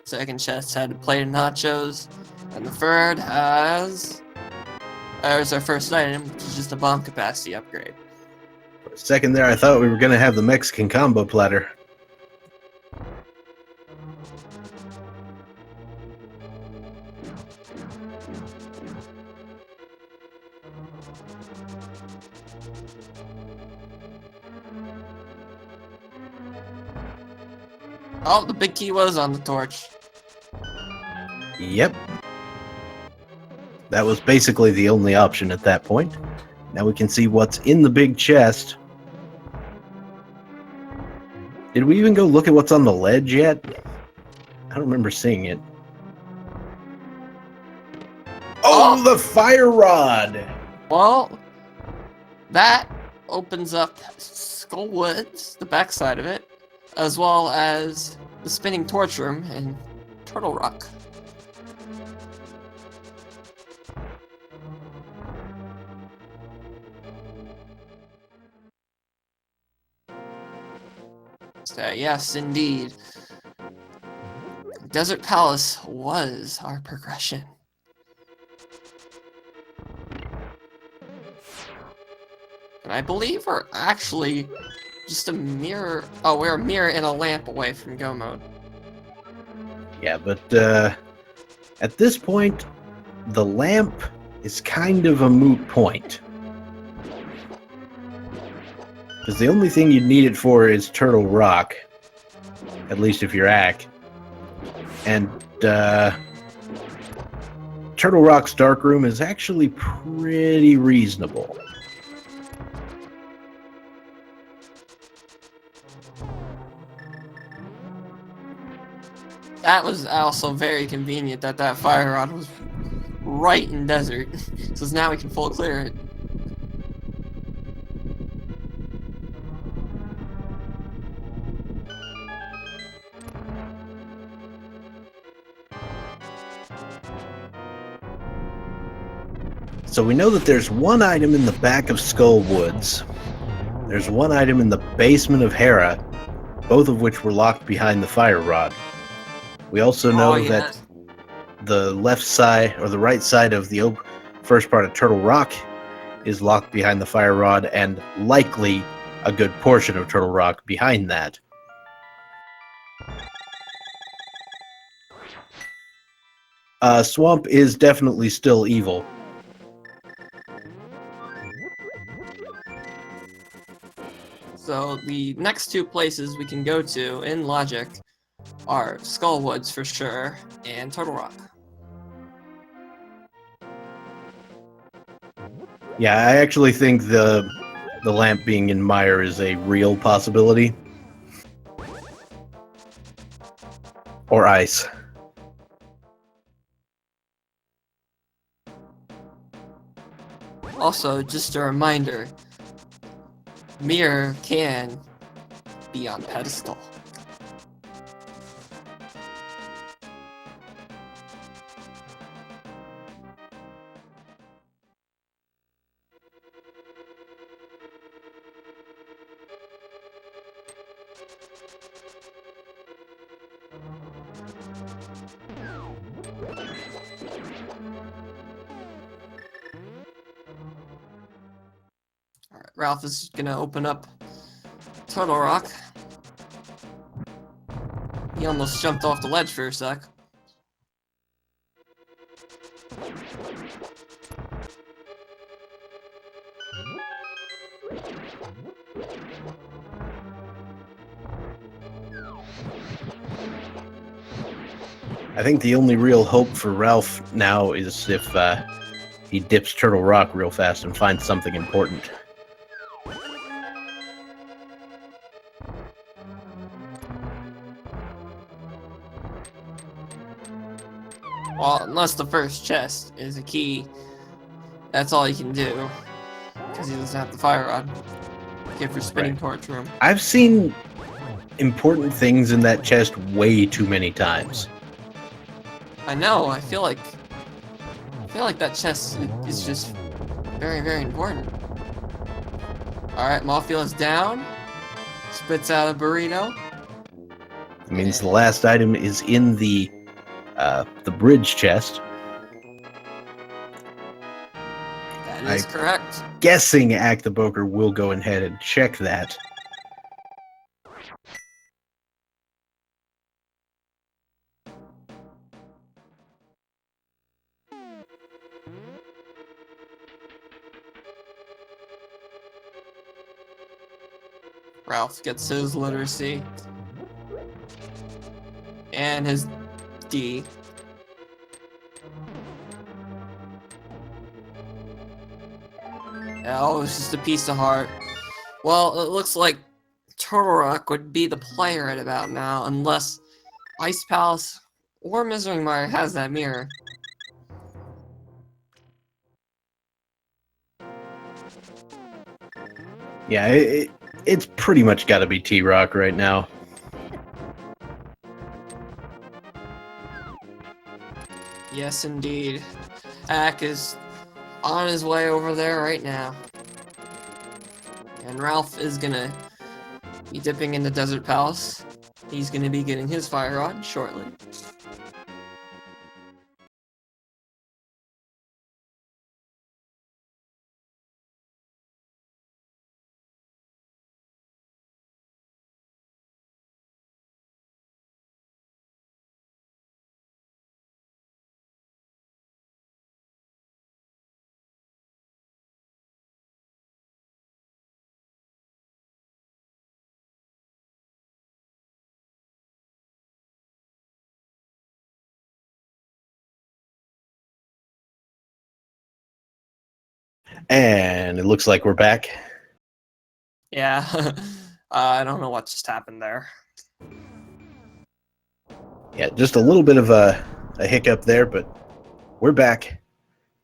Second chest had a plate of nachos, and the third has... There's our first item, which is just a bomb capacity upgrade. For a second there, I thought we were going to have the Mexican combo platter. Oh, the big key was on the torch. Yep. That was basically the only option at that point. Now we can see what's in the big chest. Did we even go look at what's on the ledge yet? I don't remember seeing it. Oh, the fire rod! Well, that opens up Skullwoods, the backside of it, as well as the spinning torch room in Turtle Rock. So, yes, indeed. Desert Palace was our progression. And I believe we're actually just a mirror. Oh, we're a mirror and a lamp away from go mode. Yeah, but at this point, the lamp is kind of a moot point. Because the only thing you'd need it for is Turtle Rock. At least if you're Ack. And Turtle Rock's dark room is actually pretty reasonable. That was also very convenient that that fire rod was right in desert. So now we can full clear it. So we know that there's one item in the back of Skullwoods. There's one item in the basement of Hera, both of which were locked behind the fire rod. We also know that the left side, or the right side of the first part of Turtle Rock is locked behind the fire rod, and likely a good portion of Turtle Rock behind that. Swamp is definitely still evil. So the next two places we can go to in logic are Skullwoods for sure and Turtle Rock. Yeah, I actually think the lamp being in Mire is a real possibility. Or ice. Also, just a reminder, mirror can be on pedestal. Alright, Ralph is gonna open up Turtle Rock. He almost jumped off the ledge for a sec. I think the only real hope for Ralph now is if he dips Turtle Rock real fast and finds something important. Well, unless the first chest is a key, that's all he can do. Because he doesn't have the fire rod. Okay, for spinning torch room. I've seen important things in that chest way too many times. I know. I feel like that chest is just very, very important. All right, Malfield is down. Spits out a burrito. It means the last item is in the bridge chest. That is correct. Guessing Acktheboker will go ahead and check that. Ralph gets his literacy. And his D. Oh, it's just a piece of heart. Well, it looks like Turtle Rock would be the player right about now, unless Ice Palace or Misery Mire has that mirror. Yeah, it's pretty much got to be T-Rock right now. Yes, indeed. Ack is on his way over there right now. And Ralph is gonna be dipping in the Desert Palace. He's gonna be getting his fire rod shortly. And it looks like we're back. Yeah, I don't know what just happened there. Yeah, just a little bit of a hiccup there, but we're back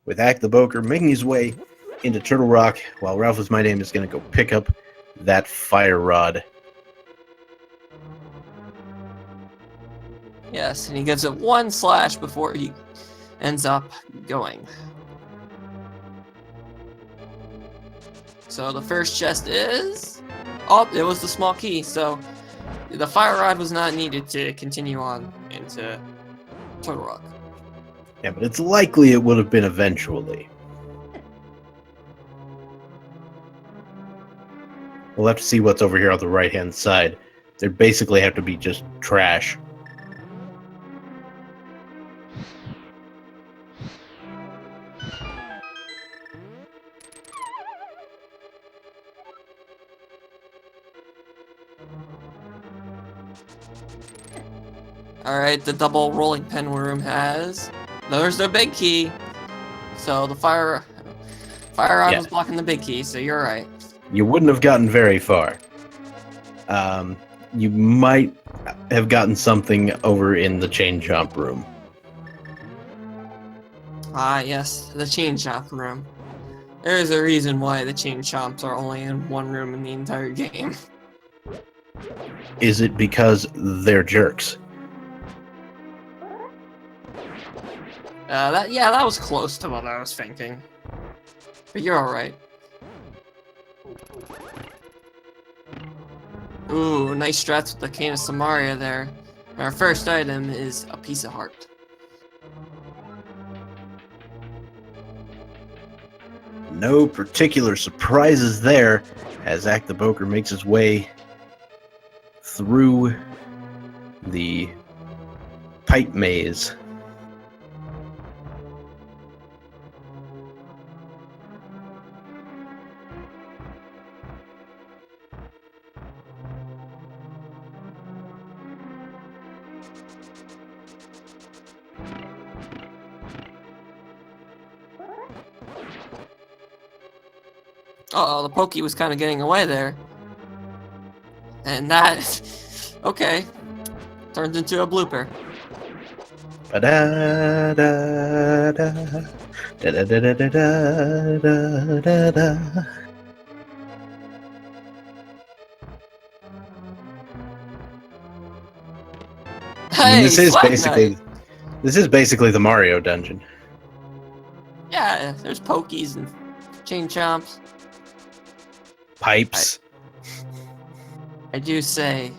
with Acktheboker making his way into Turtle Rock, while Ralphismyname is going to go pick up that fire rod. Yes, and he gives it one slash before he ends up going. So the first chest is... Oh, it was the small key, so the fire rod was not needed to continue on into Turtle Rock. Yeah, but it's likely it would have been eventually. We'll have to see what's over here on the right-hand side. There basically have to be just trash. Alright, the double rolling pen room has... There's the big key. So the fire rod was blocking the big key, so you're right. You wouldn't have gotten very far. You might have gotten something over in the chain chomp room. Ah, yes, the chain chomp room. There is a reason why the chain chomps are only in one room in the entire game. Is it because they're jerks? That was close to what I was thinking. But you're alright. Ooh, nice strats with the Cane of Samaria there. Our first item is a piece of heart. No particular surprises there as Acktheboker makes his way through the pipe maze. Uh-oh, the Pokey was kind of getting away there. And that... Okay. Turns into a blooper. Ba-da-da-da, da-da-da-da-da-da-da-da. Hey, I mean, this is Flag basically... Knight. This is basically the Mario dungeon. Yeah, there's pokies and chain chomps. Pipes. I do say,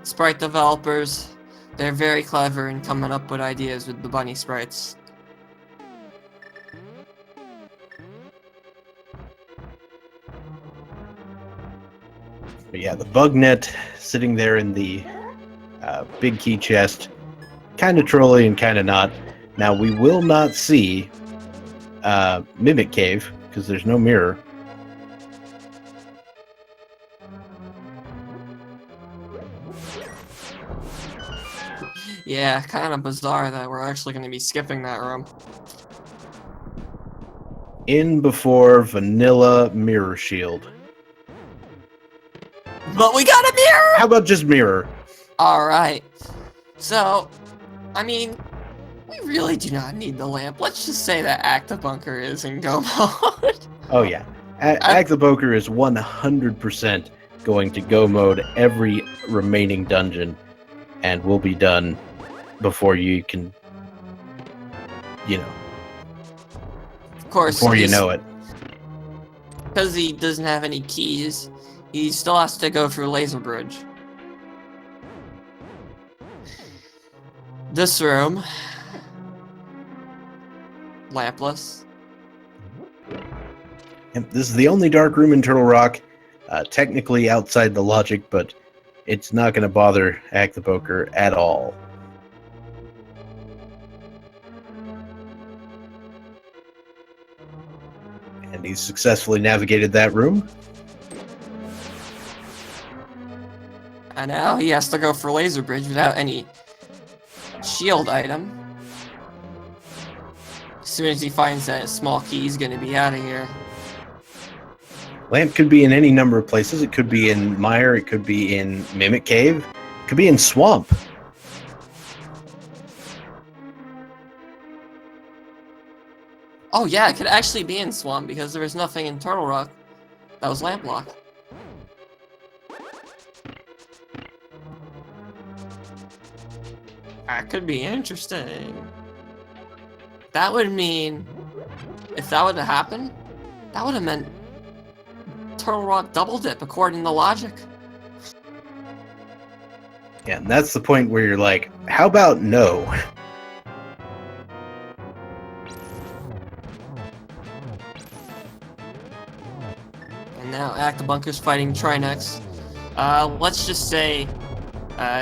sprite developers, they're very clever in coming up with ideas with the bunny sprites. But yeah, the bug net sitting there in the big key chest, kind of trolly and kind of not. Now we will not see Mimic Cave because there's no mirror. Yeah, kind of bizarre that we're actually going to be skipping that room. In before vanilla mirror shield. But we got a mirror! How about just mirror? Alright. So, I mean, we really do not need the lamp. Let's just say that Acktheboker is in go mode. Oh yeah. Acktheboker is 100% going to go mode every remaining dungeon, and we'll be done before you can, Of course, before you know it. because he doesn't have any keys, he still has to go through Laser Bridge. This room, lampless. And this is the only dark room in Turtle Rock, technically outside the logic, but it's not going to bother Acktheboker at all. And he's successfully navigated that room. And now he has to go for Laser Bridge without any shield item. As soon as he finds that small key, he's gonna be out of here. Lamp could be in any number of places. It could be in Mire, it could be in Mimic Cave, it could be in Swamp. Oh yeah, it could actually be in Swamp because there was nothing in Turtle Rock that was lamp locked. That could be interesting. That would mean, if that would have happened, that would have meant Turtle Rock double dip according to logic. Yeah, and that's the point where you're like, how about no? And now Acktheboker's fighting Trinex. Let's just say,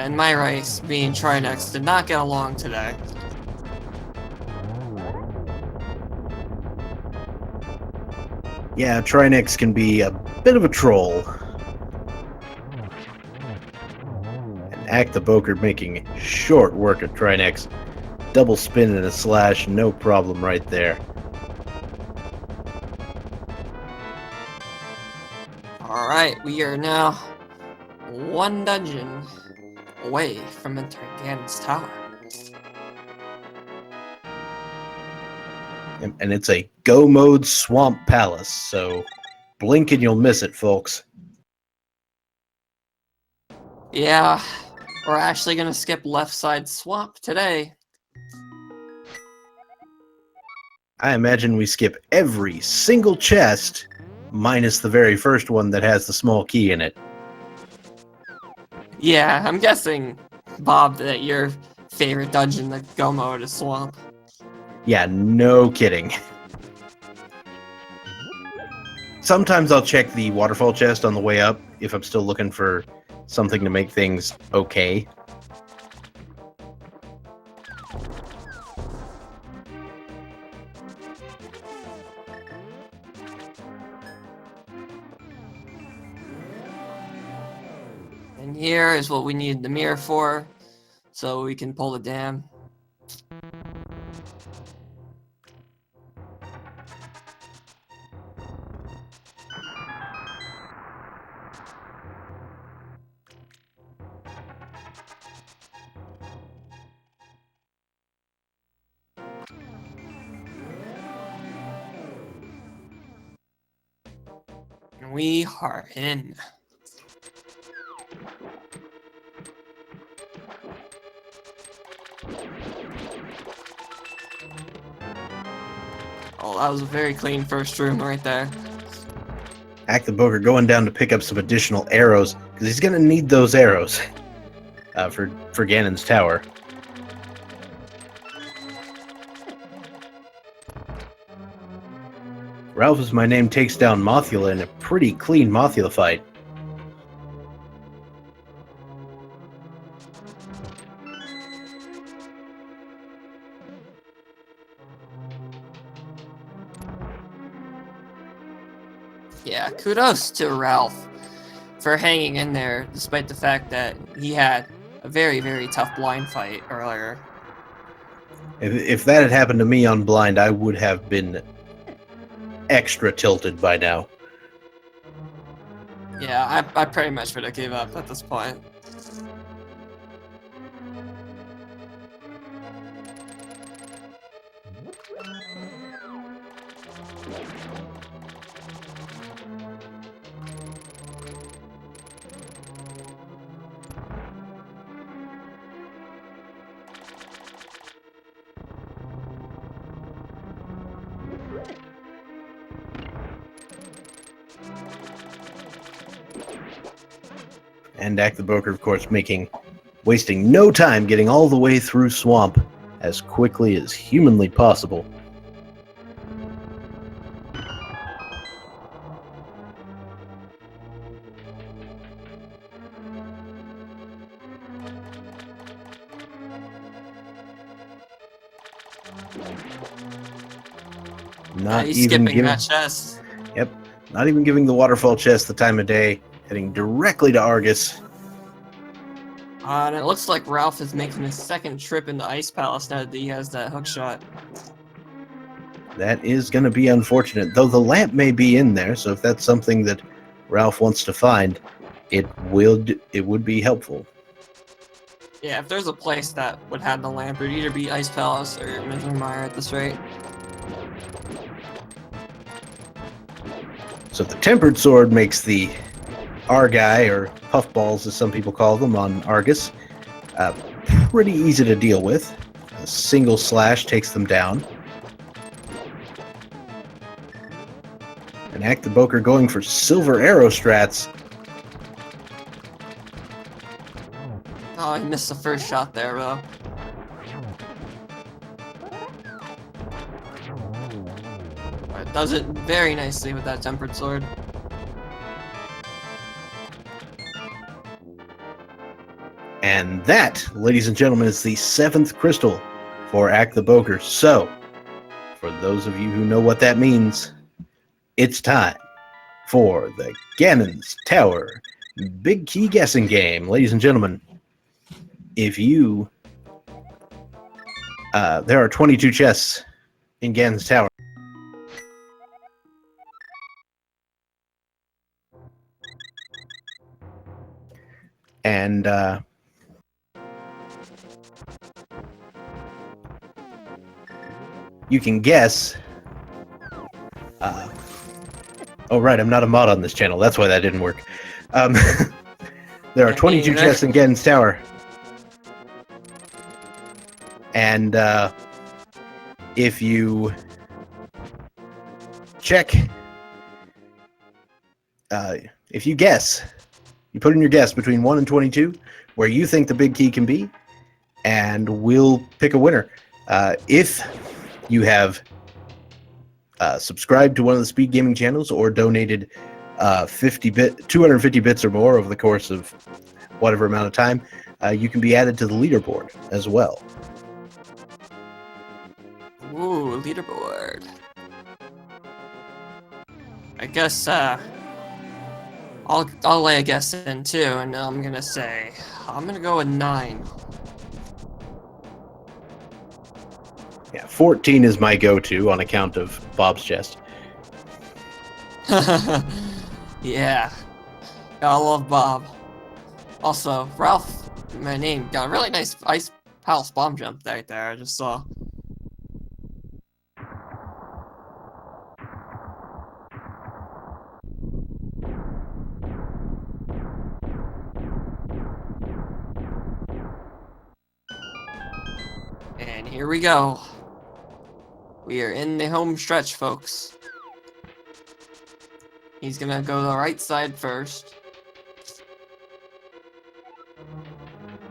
in my race, me and Trinex did not get along today. Yeah, Trinex can be a bit of a troll. And Acktheboker making short work of Trinex. Double spin and a slash, no problem right there. Alright, we are now one dungeon away from entering Ganon's tower. And it's a go mode Swamp Palace, so blink and you'll miss it, folks. Yeah, we're actually gonna skip left side swamp today. I imagine we skip every single chest, minus the very first one that has the small key in it. Yeah, I'm guessing, Bob, that your favorite dungeon, the go mode, is swamp. Yeah, no kidding. Sometimes I'll check the waterfall chest on the way up if I'm still looking for something to make things okay. And here is what we need the mirror for, so we can pull the dam. And we are in. that was a very clean first room right there. Acktheboker going down to pick up some additional arrows, because he's going to need those arrows for Ganon's tower. Ralphismyname takes down Mothula in a pretty clean Mothula fight. Yeah, kudos to Ralph for hanging in there, despite the fact that he had a very, very tough blind fight earlier. If that had happened to me on blind, I would have been extra tilted by now. Yeah, I pretty much would have gave up at this point. And Acktheboker, of course, wasting no time getting all the way through Swamp as quickly as humanly possible. Not He's even skipping that chest. Yep, not even giving the waterfall chest the time of day, heading directly to Argus. And it looks like Ralph is making his second trip into Ice Palace now that he has that hook shot. That is going to be unfortunate, though the lamp may be in there, so if that's something that Ralph wants to find, it would be helpful. Yeah, if there's a place that would have the lamp, it would either be Ice Palace or Randomizer at this rate. So the Tempered Sword makes the Argai, or Puffballs as some people call them on Argus, pretty easy to deal with. A single slash takes them down. And Acktheboker going for silver arrow strats. Oh, he missed the first shot there, though. But does it very nicely with that Tempered Sword. And that, ladies and gentlemen, is the 7th crystal for Acktheboker. So, for those of you who know what that means, it's time for the Ganon's Tower Big Key Guessing Game. Ladies and gentlemen, if you... there are 22 chests in Ganon's Tower. And, you can guess... oh, right, I'm not a mod on this channel. That's why that didn't work. There are 22 chests in Ganon's Tower. And, if you check... if you guess... You put in your guess between 1 and 22, where you think the big key can be, and we'll pick a winner. If you have subscribed to one of the speed gaming channels or donated 250 bits or more over the course of whatever amount of time, you can be added to the leaderboard as well. Ooh, leaderboard. I guess, I'll lay a guess in too, and I'm gonna go with 9. Yeah, 14 is my go-to on account of Bob's chest. Yeah, I love Bob. Also, Ralph, my name, got a really nice Ice Palace bomb jump right there. I just saw. And here we go. We are in the home stretch, folks. He's gonna go the right side first.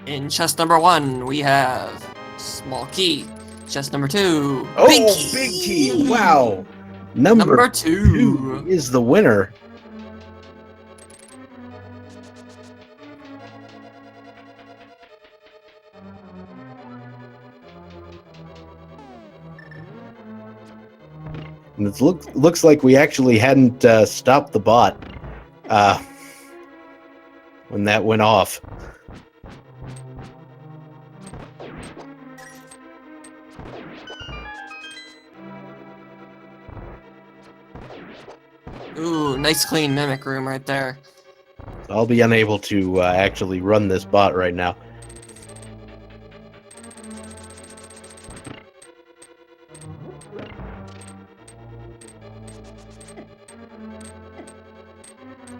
In chest number 1, we have small key. Chest number 2, big key. Big key! Wow! Number 2 is the winner. And it looks like we actually hadn't stopped the bot when that went off. Ooh, nice clean mimic room right there. I'll be unable to actually run this bot right now.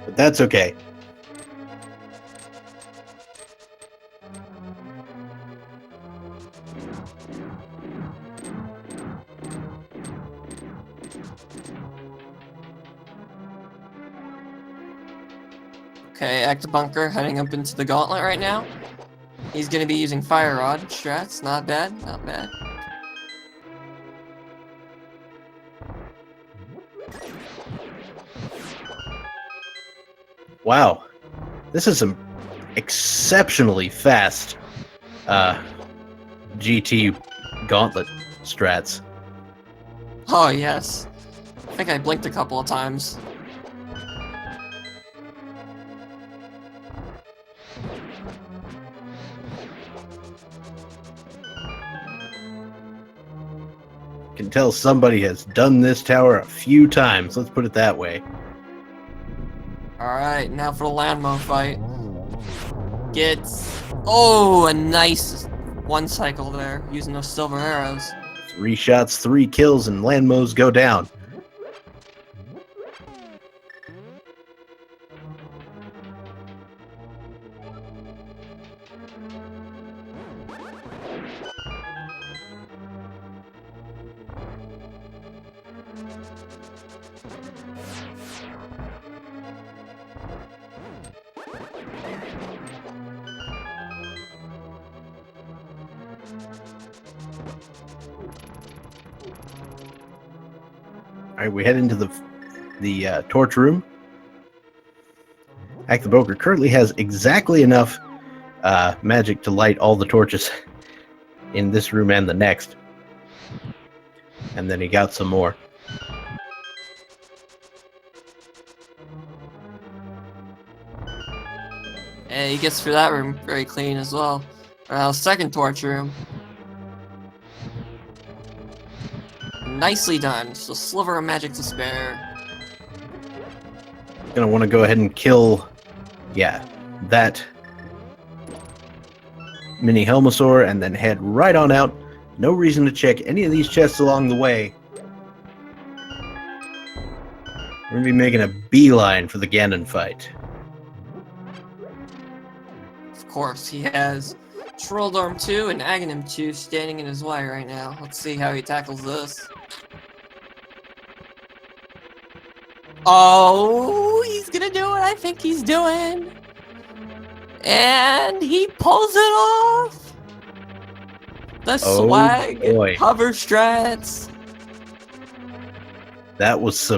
But that's okay. Okay, Acktheboker heading up into the gauntlet right now. He's gonna be using Fire Rod strats. Not bad, not bad. Wow. This is some exceptionally fast GT gauntlet strats. Oh, yes. I think I blinked a couple of times. Can tell somebody has done this tower a few times, let's put it that way. Alright, now for the Landmo fight. Gets... Oh, a nice one cycle there, using those silver arrows. 3 shots, 3 kills, and Landmos go down. Alright, we head into the torch room. Acktheboker currently has exactly enough magic to light all the torches in this room and the next. And then he got some more. And he gets through that room very clean as well. Now, second torch room. Nicely done. Just a sliver of magic to spare. Gonna want to go ahead and kill, yeah, that mini Helmosaur and then head right on out. No reason to check any of these chests along the way. We're gonna be making a beeline for the Ganon fight. Of course, he has Trolldorm 2 and Aghanim 2 standing in his way right now. Let's see how he tackles this. Oh, he's gonna do what I think he's doing. And he pulls it off. The swag boy. hover strats. That was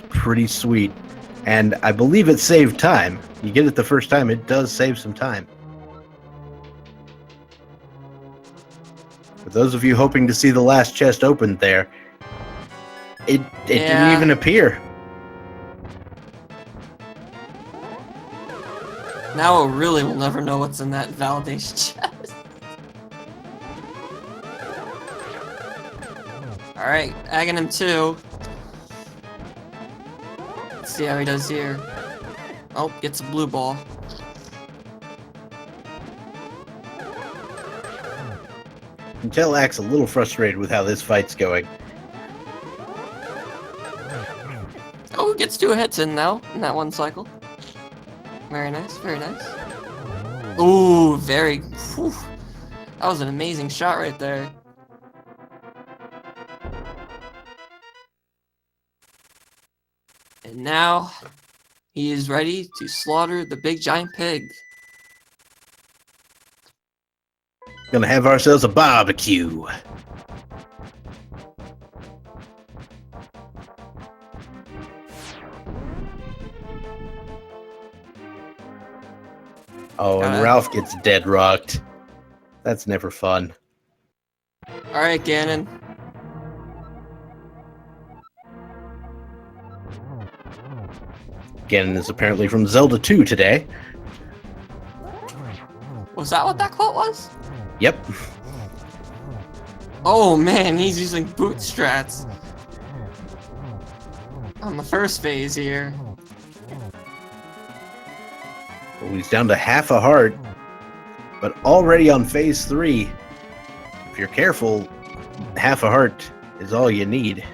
pretty sweet. And I believe it saved time. You get it the first time, it does save some time. For those of you hoping to see the last chest opened there, it didn't even appear. Now really we'll never know what's in that validation chest. Alright, Aghanim 2. Let's see how he does here. Oh, gets a blue ball. You can tell Axe a little frustrated with how this fight's going. Oh, gets 2 hits in now, in that one cycle. Very nice, very nice. Ooh, very... Whew. That was an amazing shot right there. And now he is ready to slaughter the big giant pig. Gonna have ourselves a barbecue. Oh, and Ralph gets dead rocked. That's never fun. Alright, Ganon. Ganon is apparently from Zelda 2 today. Was that what that quote was? Yep. Oh man, he's using boot strats on the first phase here. Well, he's down to half a heart, but already on phase 3. If you're careful, half a heart is all you need.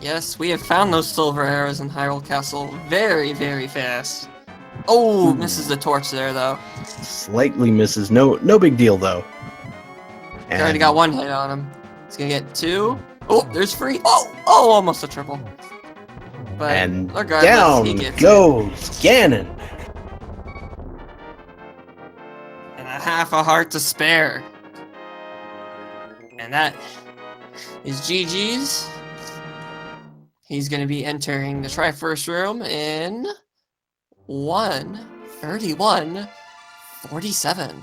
Yes, we have found those silver arrows in Hyrule Castle very, very fast. Oh, misses the torch there, though. Slightly misses. No big deal, though. He already got one hit on him. He's gonna get 2. Oh, there's 3. Oh, almost a triple. But and regardless, down he gets goes Ganon. And a half a heart to spare. And that is GG's. He's going to be entering the Triforce room in 1:31:47.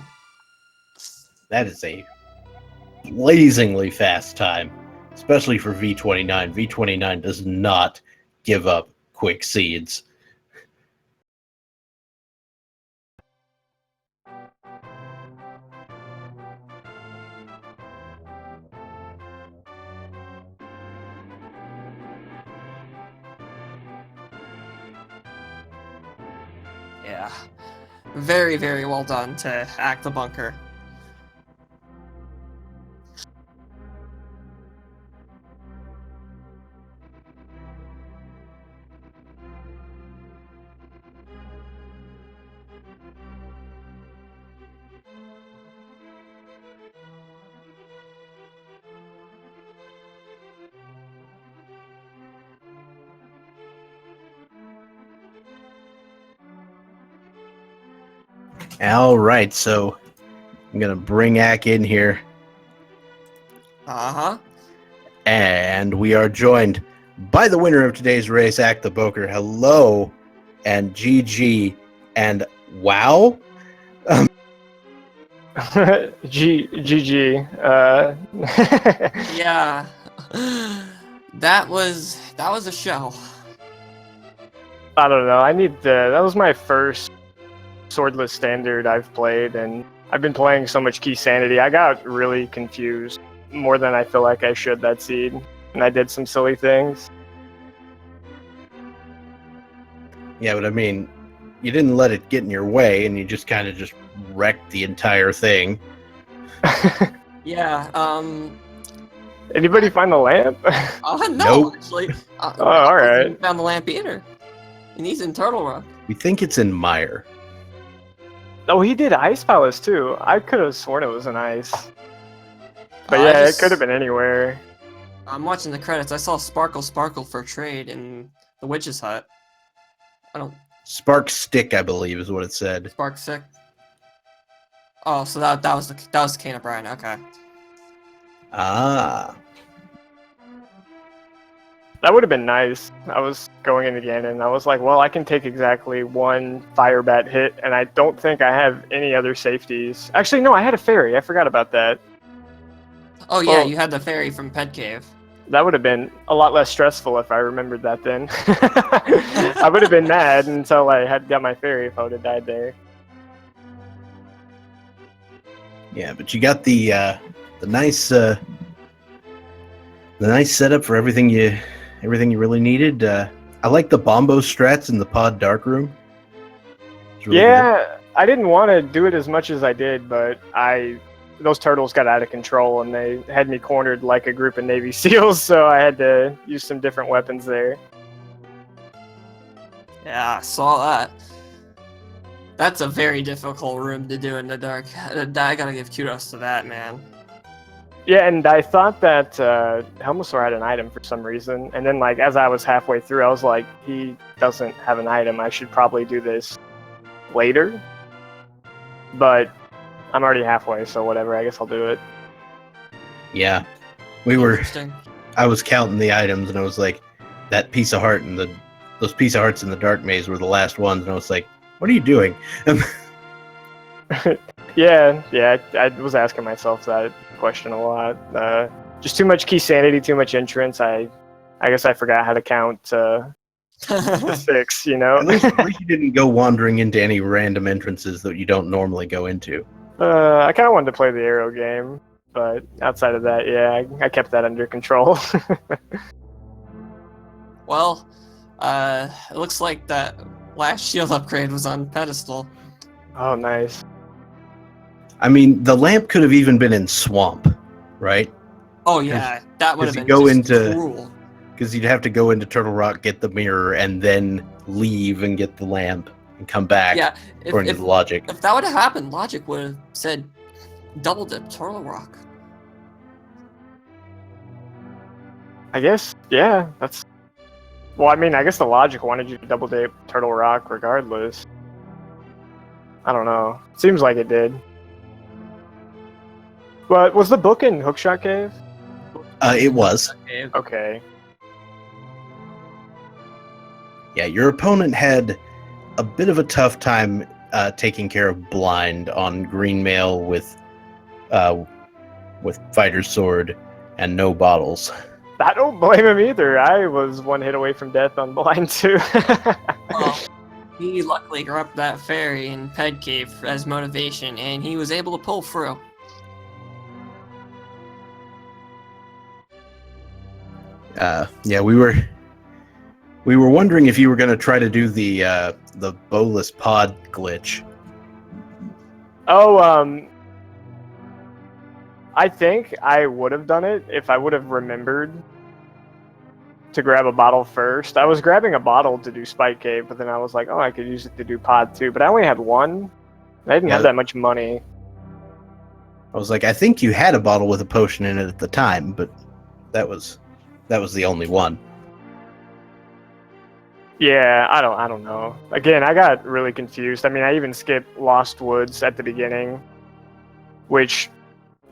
That is a blazingly fast time, especially for V29. V29 does not give up quick seeds. Yeah. Very, very well done to Acktheboker. All right, so I'm going to bring Ack in here. Uh-huh. And we are joined by the winner of today's race, Acktheboker. Hello, and GG, and wow. GG. Yeah. That was a show. I don't know. That was my first swordless standard I've played, and I've been playing so much Key Sanity. I got really confused more than I feel like I should that seed, and I did some silly things. Yeah, but I mean, you didn't let it get in your way, and you just kind of just wrecked the entire thing. Yeah, Anybody find the lamp? no, Nope. actually. Oh, alright. Found the lamp either. And he's in Turtle Rock. We think it's in Mire. Oh, he did Ice Palace too. I could have sworn it was an ice. But I yeah, just- it could have been anywhere. I'm watching the credits. I saw Sparkle for trade in the Witch's Hut. I don't... Spark Stick, I believe, is what it said. Spark Sick. Oh, so that was the Cane of Brian. Okay. Ah. That would have been nice. I was going into Ganon. I was like, well, I can take exactly one Fire Bat hit, and I don't think I have any other safeties. Actually, no, I had a fairy. I forgot about that. Oh yeah, Well- you had the fairy from Pet Cave. That would have been a lot less stressful if I remembered that then. I would have been mad until I had got my fairy if I would have died there. Yeah, but you got the nice setup for everything you really needed. I like the Bombo strats in the Pod Dark Room. It's really Yeah, I didn't want to do it as much as I did, but those turtles got out of control and they had me cornered like a group of Navy SEALs, so I had to use some different weapons there. Yeah, I saw that. That's a very difficult room to do in the dark. I gotta give kudos to that, man. Yeah, and I thought that Helmosaur had an item for some reason, and then like as I was halfway through, I was like, he doesn't have an item. I should probably do this later. But I'm already halfway, so whatever. I guess I'll do it. Yeah, we were. Interesting. I was counting the items, and I was like, that piece of heart and those piece of hearts in the dark maze were the last ones, and I was like, what are you doing? Yeah, I was asking myself that question a lot. Just too much key sanity, too much entrance. I guess I forgot how to count to 6. You know. At least you didn't go wandering into any random entrances that you don't normally go into. I kind of wanted to play the arrow game, but outside of that, yeah, I kept that under control. Well, it looks like that last shield upgrade was on pedestal. Oh, nice. I mean, the lamp could have even been in swamp, right? Oh yeah, that would have 'cause been you go just into- cruel. Because you'd have to go into Turtle Rock, get the mirror, and then leave and get the lamp and come back, Yeah, according to the logic. if that would have happened, Logic would have said double dip Turtle Rock. I guess, yeah, that's... Well, I mean, I guess the logic wanted you to double dip Turtle Rock regardless. I don't know. Seems like it did. But was the book in Hookshot Cave? It was. Okay. Yeah, your opponent had a bit of a tough time taking care of blind on green mail with fighter's sword and no bottles. I don't blame him either. I was one hit away from death on blind too. Well, he luckily grabbed that fairy in Ped Cave as motivation, and he was able to pull through. Yeah, we were wondering if you were going to try to do the bowless pod glitch. Oh, I think I would have done it if I would have remembered to grab a bottle first. I was grabbing a bottle to do Spike Cave, but then I was like, oh, I could use it to do pod too. But I only had one. I didn't have that much money. I was like, I think you had a bottle with a potion in it at the time, but that was the only one. Yeah, I don't know. Again, I got really confused. I mean, I even skipped Lost Woods at the beginning, which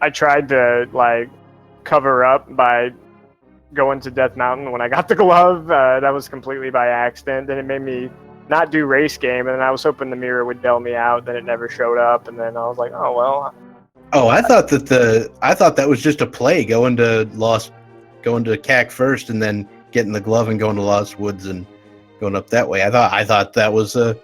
I tried to like cover up by going to Death Mountain when I got the glove. That was completely by accident. Then it made me not do race game, and then I was hoping the mirror would bail me out. Then it never showed up, and then I was like, oh well. Oh, I thought that was just a play, going to CAC first, and then getting the glove and going to Lost Woods and going up that way. I thought that was it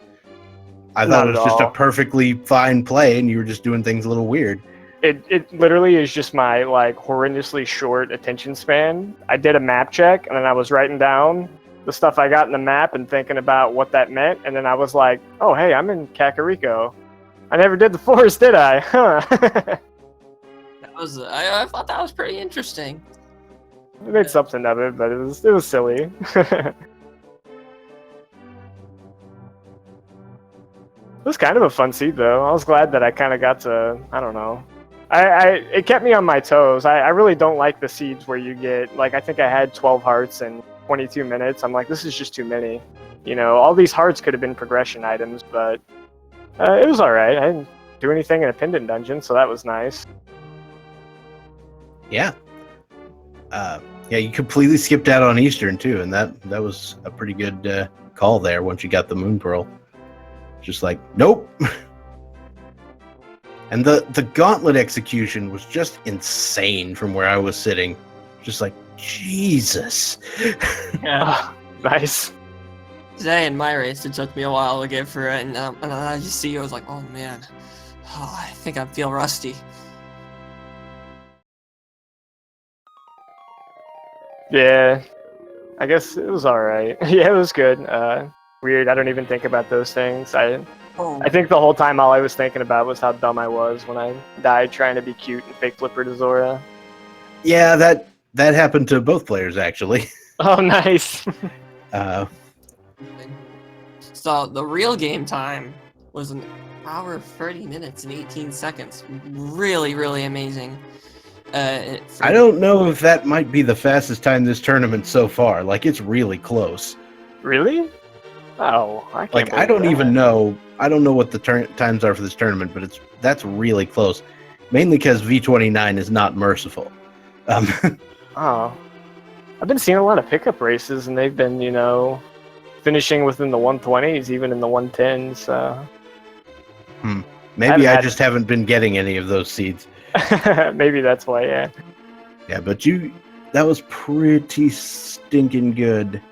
was just a perfectly fine play, and you were just doing things a little weird. It literally is just my like horrendously short attention span. I did a map check, and then I was writing down the stuff I got in the map and thinking about what that meant, and then I was like, oh hey, I'm in Kakariko. I never did the forest, did I? Huh. I thought that was pretty interesting. I made something of it, but it was silly. It was kind of a fun seed, though. I was glad that I kind of got to, I don't know. It kept me on my toes. I really don't like the seeds where you get, like, I think I had 12 hearts in 22 minutes. I'm like, this is just too many. You know, all these hearts could have been progression items, but it was alright. I didn't do anything in a pendant dungeon, so that was nice. Yeah. Yeah, you completely skipped out on Eastern, too, and that was a pretty good call there once you got the Moon Pearl. Just like, nope. And the gauntlet execution was just insane from where I was sitting. Just like, Jesus. Yeah. Nice. Today in my race, it took me a while to get through it, and I just see, I was like, oh man, I think I feel rusty. Yeah, I guess it was alright. Yeah, it was good. Weird, I don't even think about those things. I think the whole time all I was thinking about was how dumb I was when I died trying to be cute and fake flipper to Zora. Yeah, that happened to both players, actually. Oh, nice. So the real game time was an hour, 30 minutes, and 18 seconds. Really, really amazing. I don't know if that might be the fastest time this tournament so far. Like, it's really close. Really? Oh, I can't. Like, I don't even know. I don't know what the times are for this tournament, but that's really close. Mainly because V29 is not merciful. Oh, I've been seeing a lot of pickup races, and they've been, finishing within the 120s, even in the 110s. So. Maybe I just haven't been getting any of those seeds. Maybe that's why, yeah. Yeah, but that was pretty stinking good.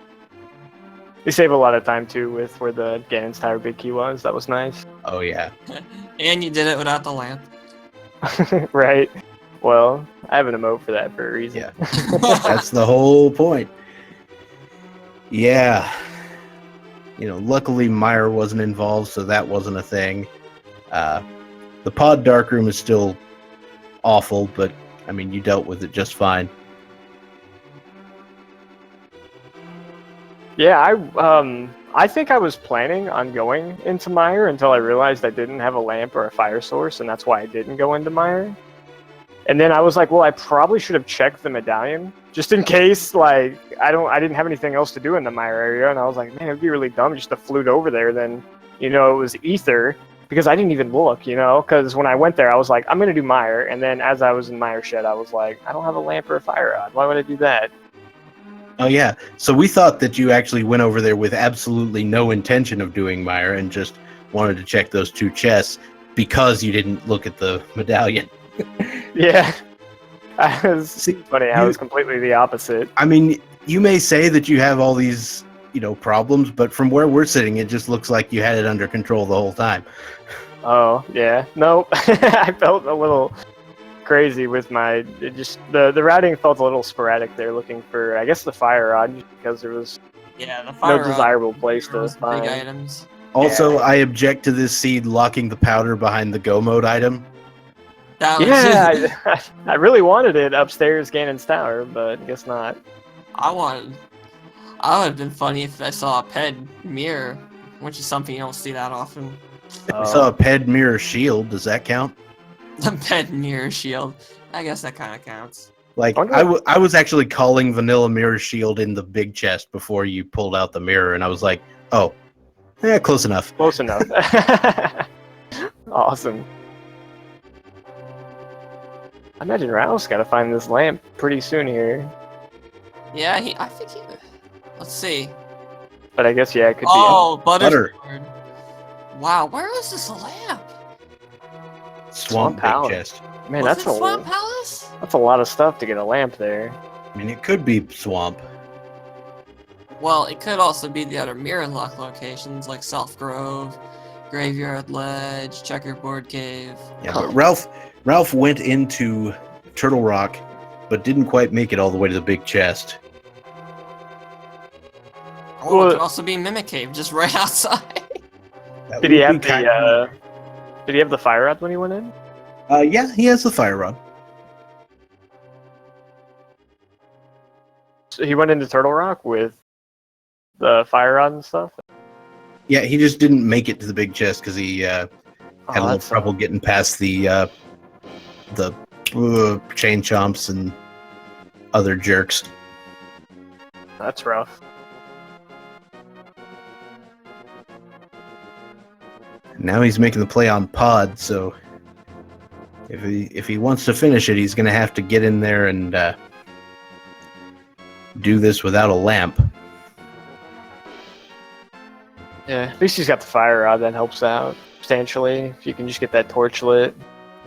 They save a lot of time, too, with where the Ganon's Tower Big Key was. That was nice. Oh, yeah. And you did it without the lamp. Right. Well, I have an emote for that for a reason. Yeah. That's the whole point. Yeah. Luckily Meyer wasn't involved, so that wasn't a thing. The pod darkroom is still awful, but, I mean, you dealt with it just fine. Yeah, I think I was planning on going into Meyer until I realized I didn't have a lamp or a fire source, and that's why I didn't go into Meyer. And then I was like, well, I probably should have checked the medallion just in case. Like, I didn't have anything else to do in the Meyer area, and I was like, man, it'd be really dumb just to flute over there. Then, it was ether because I didn't even look, because when I went there, I was like, I'm gonna do Meyer, and then as I was in Meyer shed, I was like, I don't have a lamp or a fire rod. Why would I do that? Oh, yeah. So we thought that you actually went over there with absolutely no intention of doing Meyer and just wanted to check those two chests because you didn't look at the medallion. Yeah. It's funny how it's completely the opposite. I mean, you may say that you have all these, problems, but from where we're sitting, it just looks like you had it under control the whole time. Oh, yeah. Nope. I felt a little crazy with the routing felt a little sporadic there, looking for, I guess, the fire rod, just because there was the fire no desirable place to big find items. Also, I object to this seed locking the powder behind the go mode item. Yeah, I really wanted it upstairs Ganon's Tower, but I guess not. I would have been funny if I saw a ped mirror, which is something you don't see that often. I saw a ped mirror shield. Does that count? The ped mirror shield. I guess that kind of counts. Like, I was actually calling vanilla mirror shield in the big chest before you pulled out the mirror, and I was like, oh, yeah, close enough. Close enough. Awesome. I imagine Ralph's got to find this lamp pretty soon here. Yeah, I think he... Let's see. But I guess, yeah, it could be... Oh, butter. Butter. Wow, where is this lamp? Swamp big Palace. chest. Man, Was it Swamp Palace? That's a lot of stuff to get a lamp there. I mean, it could be swamp. Well, it could also be the other mirror lock locations like South Grove, Graveyard Ledge, Checkerboard Cave. Yeah, but Ralph went into Turtle Rock, but didn't quite make it all the way to the big chest. Oh, it could also be Mimic Cave, just right outside. Did he have the fire rod when he went in? Yeah, he has the fire rod. So he went into Turtle Rock with the fire rod and stuff? Yeah, he just didn't make it to the big chest because he had a little trouble getting past the chain chomps and other jerks. That's rough. Now he's making the play on pod, so if he wants to finish it, he's going to have to get in there and do this without a lamp. Yeah, at least he's got the fire rod. That helps out substantially. If you can just get that torch lit.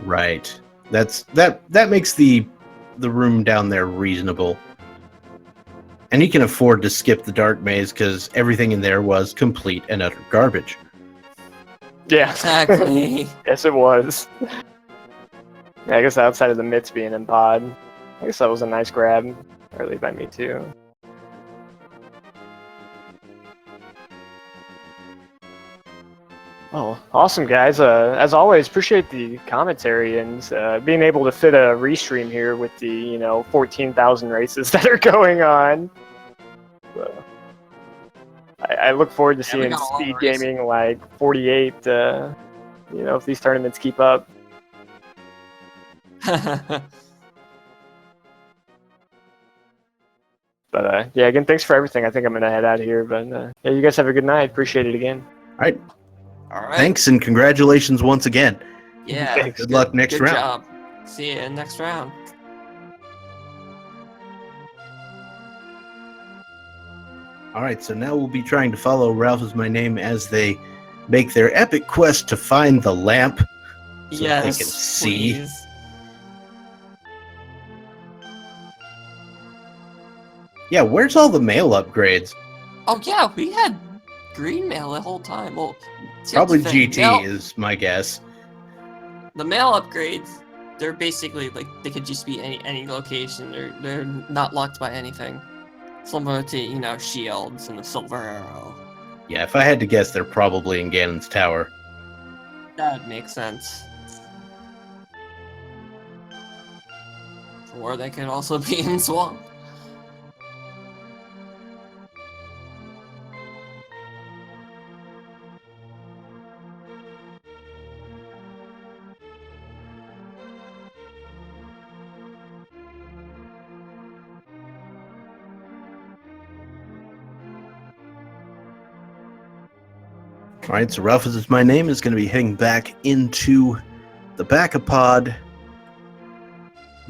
Right. That makes the room down there reasonable. And he can afford to skip the dark maze because everything in there was complete and utter garbage. Yeah. Exactly. Yes, it was. Yeah, I guess outside of the mitts being in pod, I guess that was a nice grab early by me too. Oh, awesome, guys. As always, appreciate the commentary and being able to fit a restream here with the, 14,000 races that are going on. So, I look forward to Yeah, we seeing got a lot of speed racing. gaming like 48. If these tournaments keep up. But yeah, again, thanks for everything. I think I'm gonna head out of here. But yeah, you guys have a good night. Appreciate it again. All right. All right. Thanks and congratulations once again. Yeah. Thanks. Good luck next Good round. job. See you in next round. All right, so now we'll be trying to follow Ralphismyname as they make their epic quest to find the lamp so that they Yes, can see. please. Yeah, where's all the mail upgrades? Oh yeah, we had green mail the whole time. Well, here's Probably the thing, GT is my guess. the mail upgrades, they're basically like they could just be any location. They're not locked by anything. Similar to shields and the silver arrow. Yeah, if I had to guess, they're probably in Ganon's tower. That makes sense. Or they could also be in swamp. All right, so Ralphismyname is going to be heading back into the backup pod,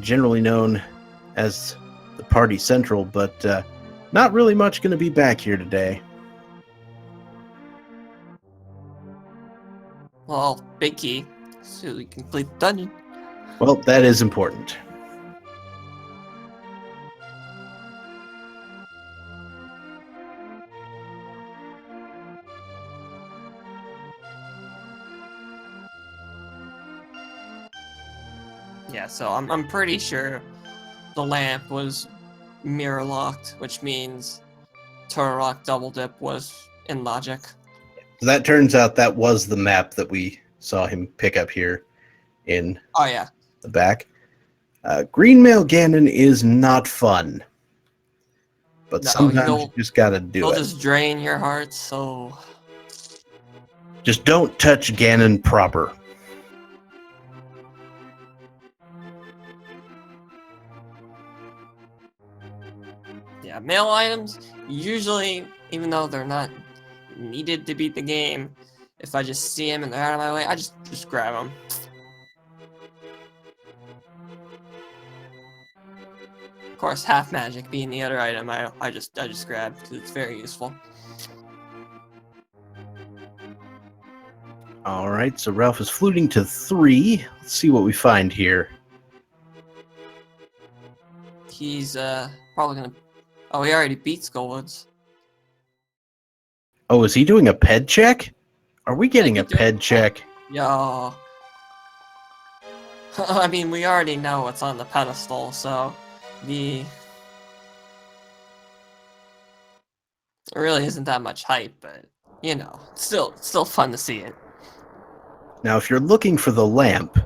generally known as the Party Central, but not really much going to be back here today. Well, big key, so we complete the dungeon. Well, that is important. Yeah, so I'm pretty sure the lamp was mirror locked, which means Turtle Rock Double Dip was in logic. So that turns out that was the map that we saw him pick up here in Oh yeah. the back. Greenmail Ganon is not fun, but No, sometimes you just gotta do he'll it. just drain your heart, so Just don't touch Ganon proper. yeah, mail items, usually, even though they're not needed to beat the game, if I just see them and they're out of my way, I just grab them. Of course, half magic being the other item, I just grab because it's very useful. All right, so Ralph is fluting to 3. Let's see what we find here. He's probably gonna. Oh, he already beat Skullwoods. Oh, is he doing a ped check? Are we getting Yeah, a he did. ped check? Yo. I mean, we already know what's on the pedestal, so it really isn't that much hype, but still fun to see it. Now, if you're looking for the lamp,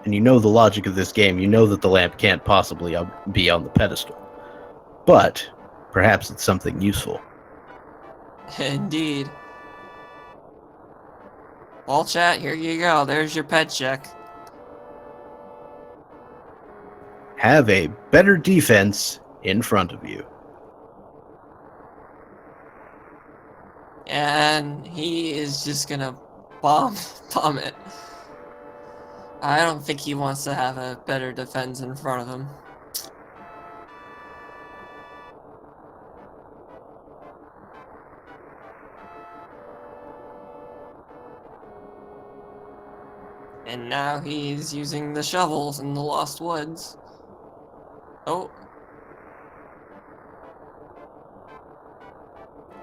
and you know the logic of this game, you know that the lamp can't possibly be on the pedestal. But perhaps it's something useful. Indeed. Well, chat, here you go. There's your pet check. Have a better defense in front of you. And he is just gonna bomb it. I don't think he wants to have a better defense in front of him. And now he's using the shovels in the Lost Woods. Oh.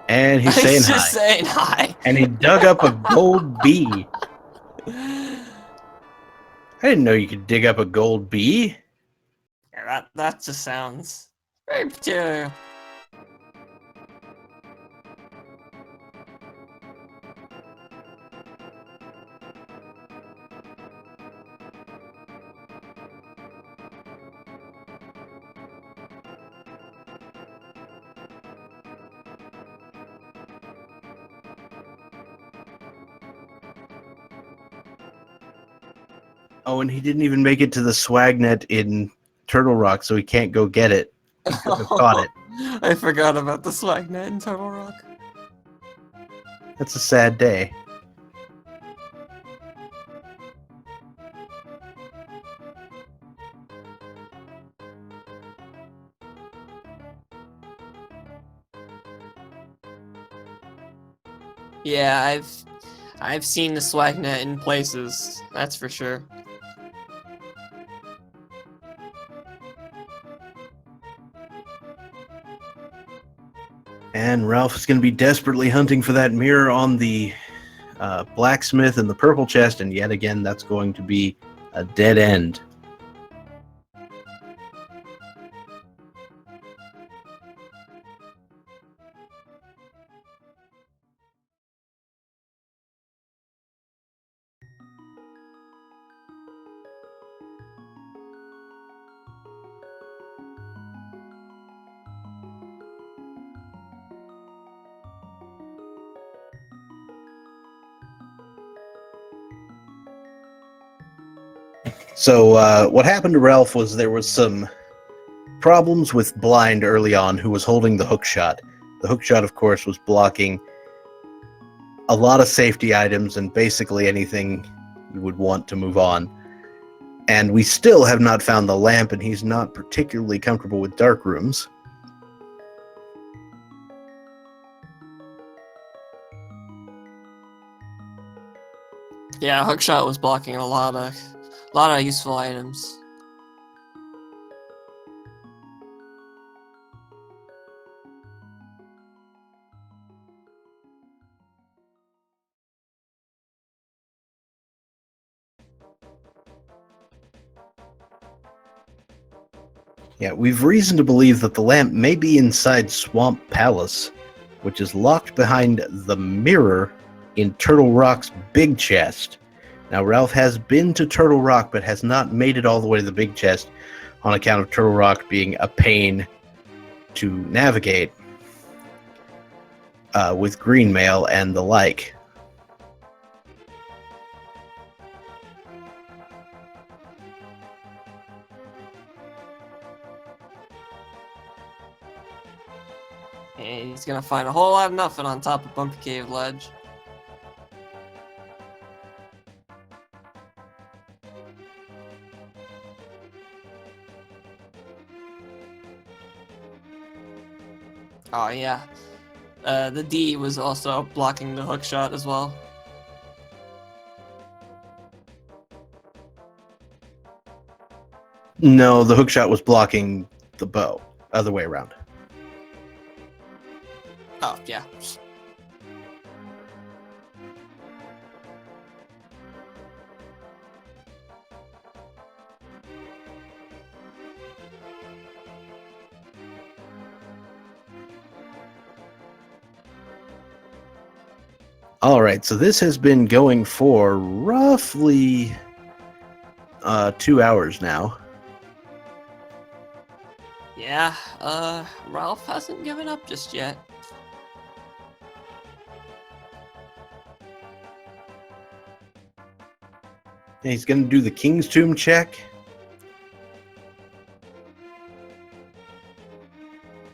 And he's saying He's hi. just saying hi. And he dug up a gold bee. I didn't know you could dig up a gold bee. Yeah, that just sounds very peculiar. Oh, and he didn't even make it to the swagnet in Turtle Rock, so he can't go get it. He could have caught it. I forgot about the swagnet in Turtle Rock. That's a sad day. Yeah, I've seen the swagnet in places, that's for sure. And Ralph is going to be desperately hunting for that mirror on the blacksmith in the purple chest, and yet again, that's going to be a dead end. So what happened to Ralph was there was some problems with Blind early on, who was holding the hookshot. The hookshot, of course, was blocking a lot of safety items and basically anything you would want to move on. And we still have not found the lamp, and he's not particularly comfortable with dark rooms. Yeah, hookshot was blocking a lot of useful items. Yeah, we've reason to believe that the lamp may be inside Swamp Palace, which is locked behind the mirror in Turtle Rock's big chest. Now, Ralph has been to Turtle Rock, but has not made it all the way to the big chest on account of Turtle Rock being a pain to navigate with green mail and the like. And he's gonna find a whole lot of nothing on top of Bumpy Cave Ledge. Oh yeah. The D was also blocking the hookshot as well. No, the hookshot was blocking the bow. Other way around. Oh, yeah. All right, so this has been going for roughly 2 hours now. Yeah, Ralph hasn't given up just yet. He's going to do the King's Tomb check.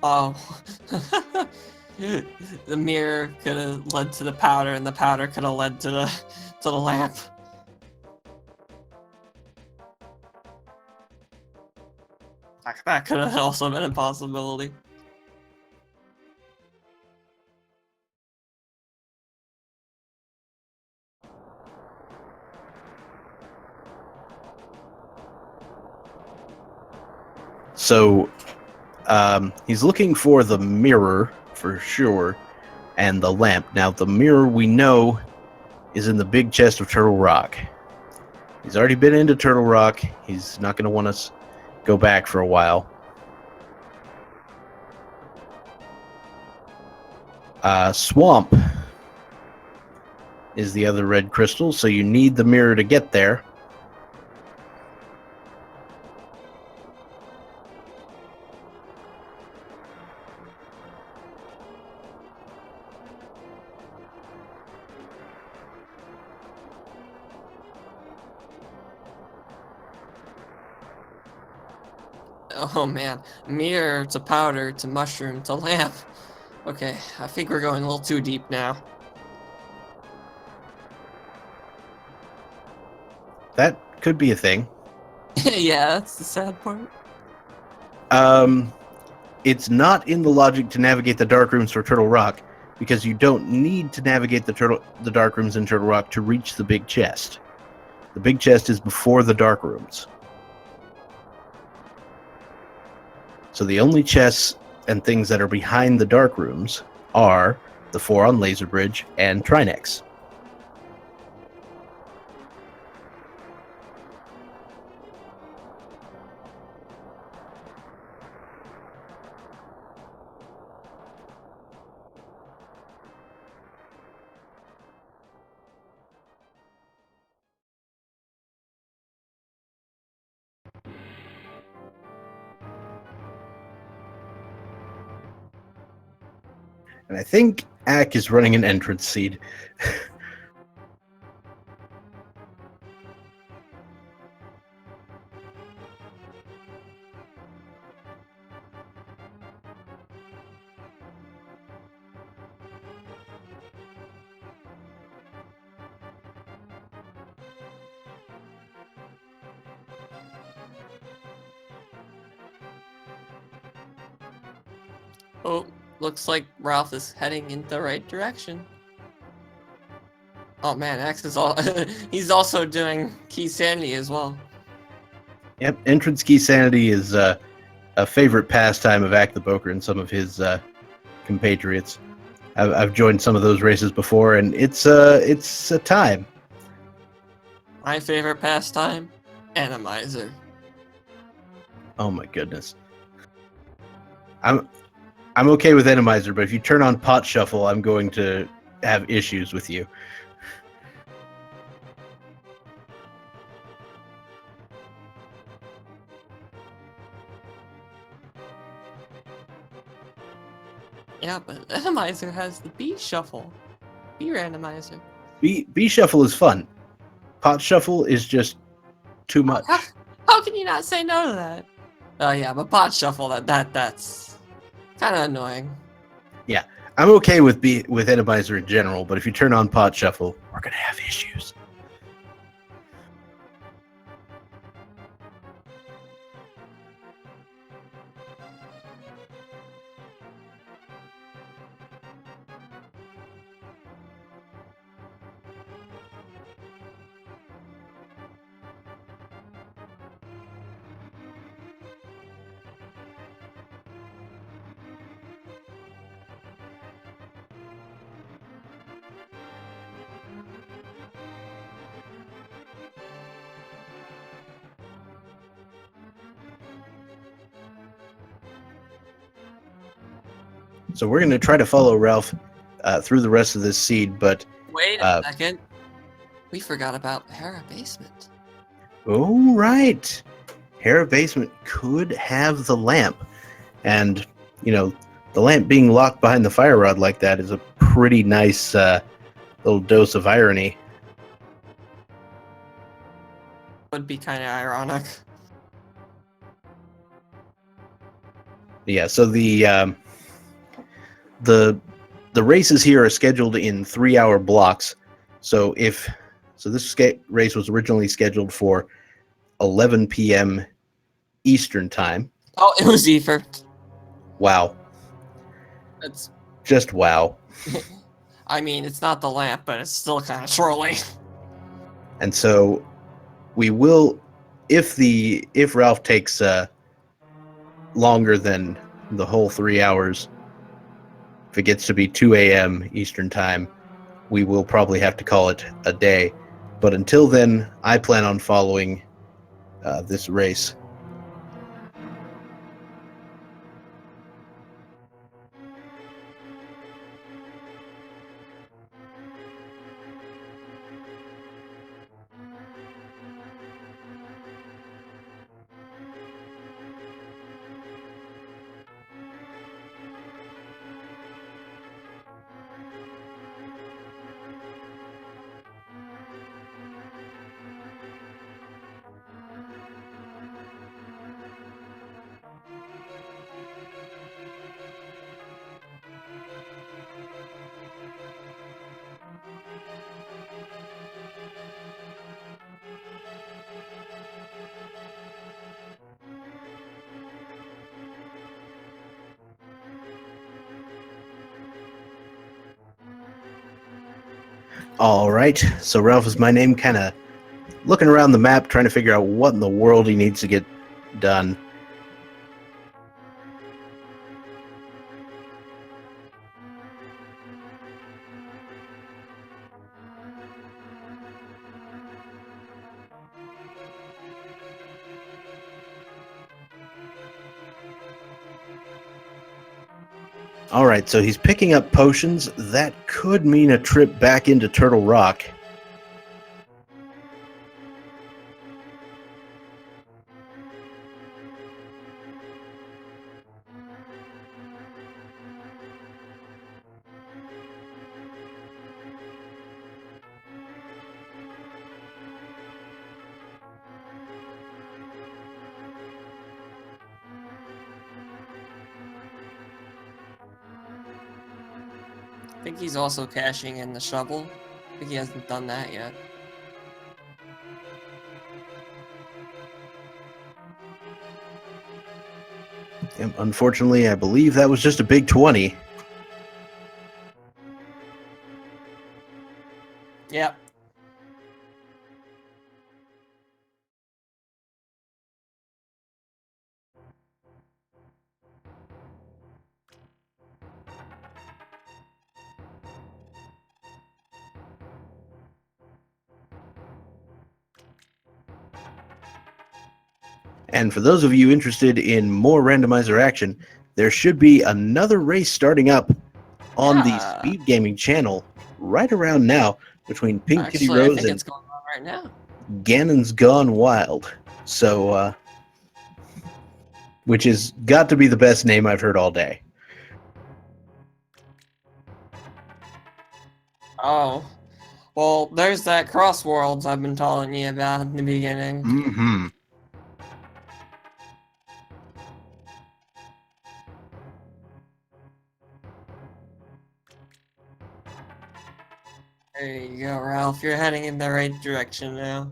Oh. The mirror could have led to the powder, and the powder could have led to the lamp. That could have also been a possibility. So he's looking for the mirror for sure, and the lamp. Now, the mirror we know is in the big chest of Turtle Rock. He's already been into Turtle Rock. He's not going to want us go back for a while. Swamp is the other red crystal, so you need the mirror to get there. Oh man, mirror to powder to mushroom to lamp. Okay, I think we're going a little too deep now. That could be a thing. Yeah, that's the sad part. It's not in the logic to navigate the dark rooms for Turtle Rock, because you don't need to navigate the dark rooms in Turtle Rock to reach the big chest. The big chest is before the dark rooms. So the only chests and things that are behind the dark rooms are the 4 on Laser Bridge and Trinex. And I think Ack is running an entrance seed. Oh, looks like Ralph is heading in the right direction. Oh man, X is all he's also doing key sanity as well. Yep, entrance key sanity is a favorite pastime of Acktheboker and some of his compatriots. I've joined some of those races before, and it's a time. My favorite pastime, Randomizer. Oh my goodness. I'm okay with Randomizer, but if you turn on Pot Shuffle, I'm going to have issues with you. Yeah, but Randomizer has the B shuffle. B randomizer. B Shuffle is fun. Pot Shuffle is just too much. How can you not say no to that? Oh yeah, but pot shuffle that's kind of annoying. Yeah, I'm okay with Randomizer in general, but if you turn on Pot Shuffle, we're gonna have issues. So we're gonna try to follow Ralph through the rest of this seed, but Wait a second. We forgot about Hera Basement. oh right, Hera Basement could have the lamp, and you know the lamp being locked behind the fire rod like that is a pretty nice little dose of irony. Would be kind of ironic. Yeah, so the races here are scheduled in 3-hour blocks. So this race was originally scheduled for 11 p.m. Eastern time. Oh, it was Ether. Wow, That's. just wow. I mean, it's not the lamp, but it's still kind of trolling. And so we will, if Ralph takes longer than the whole 3 hours, if it gets to be 2 a.m. Eastern time, we will probably have to call it a day. But until then, I plan on following this race. All right, so Ralph is my name, kind of looking around the map, trying to figure out what in the world he needs to get done. All right, so he's picking up potions. That could mean a trip back into Turtle Rock. I think he's also cashing in the shovel. I think he hasn't done that yet. And unfortunately, I believe that was just a big 20. Yep. And for those of you interested in more randomizer action, there should be another race starting up on the Yeah. Speed Gaming channel right around now between Pink Kitty Actually, I Rose think and it's going on right now. Ganon's Gone Wild. So, which has got to be the best name I've heard all day. Oh. Well, there's that Cross Worlds I've been telling you about in the beginning. Mm-hmm. There you go, Ralph. You're heading in the right direction now.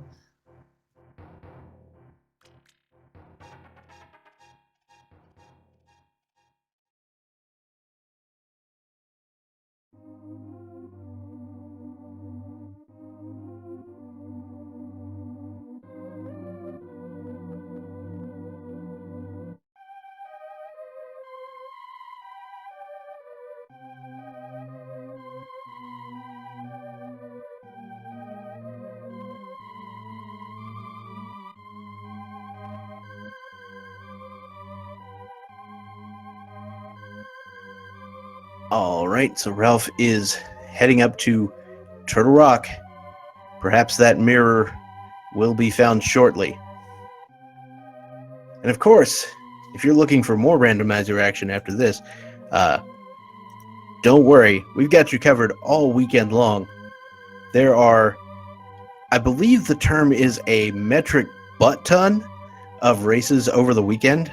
All right, so Ralph is heading up to Turtle Rock. Perhaps that mirror will be found shortly. And of course, if you're looking for more randomizer action after this, don't worry, we've got you covered all weekend long. There are, I believe the term is a metric butt ton of races over the weekend.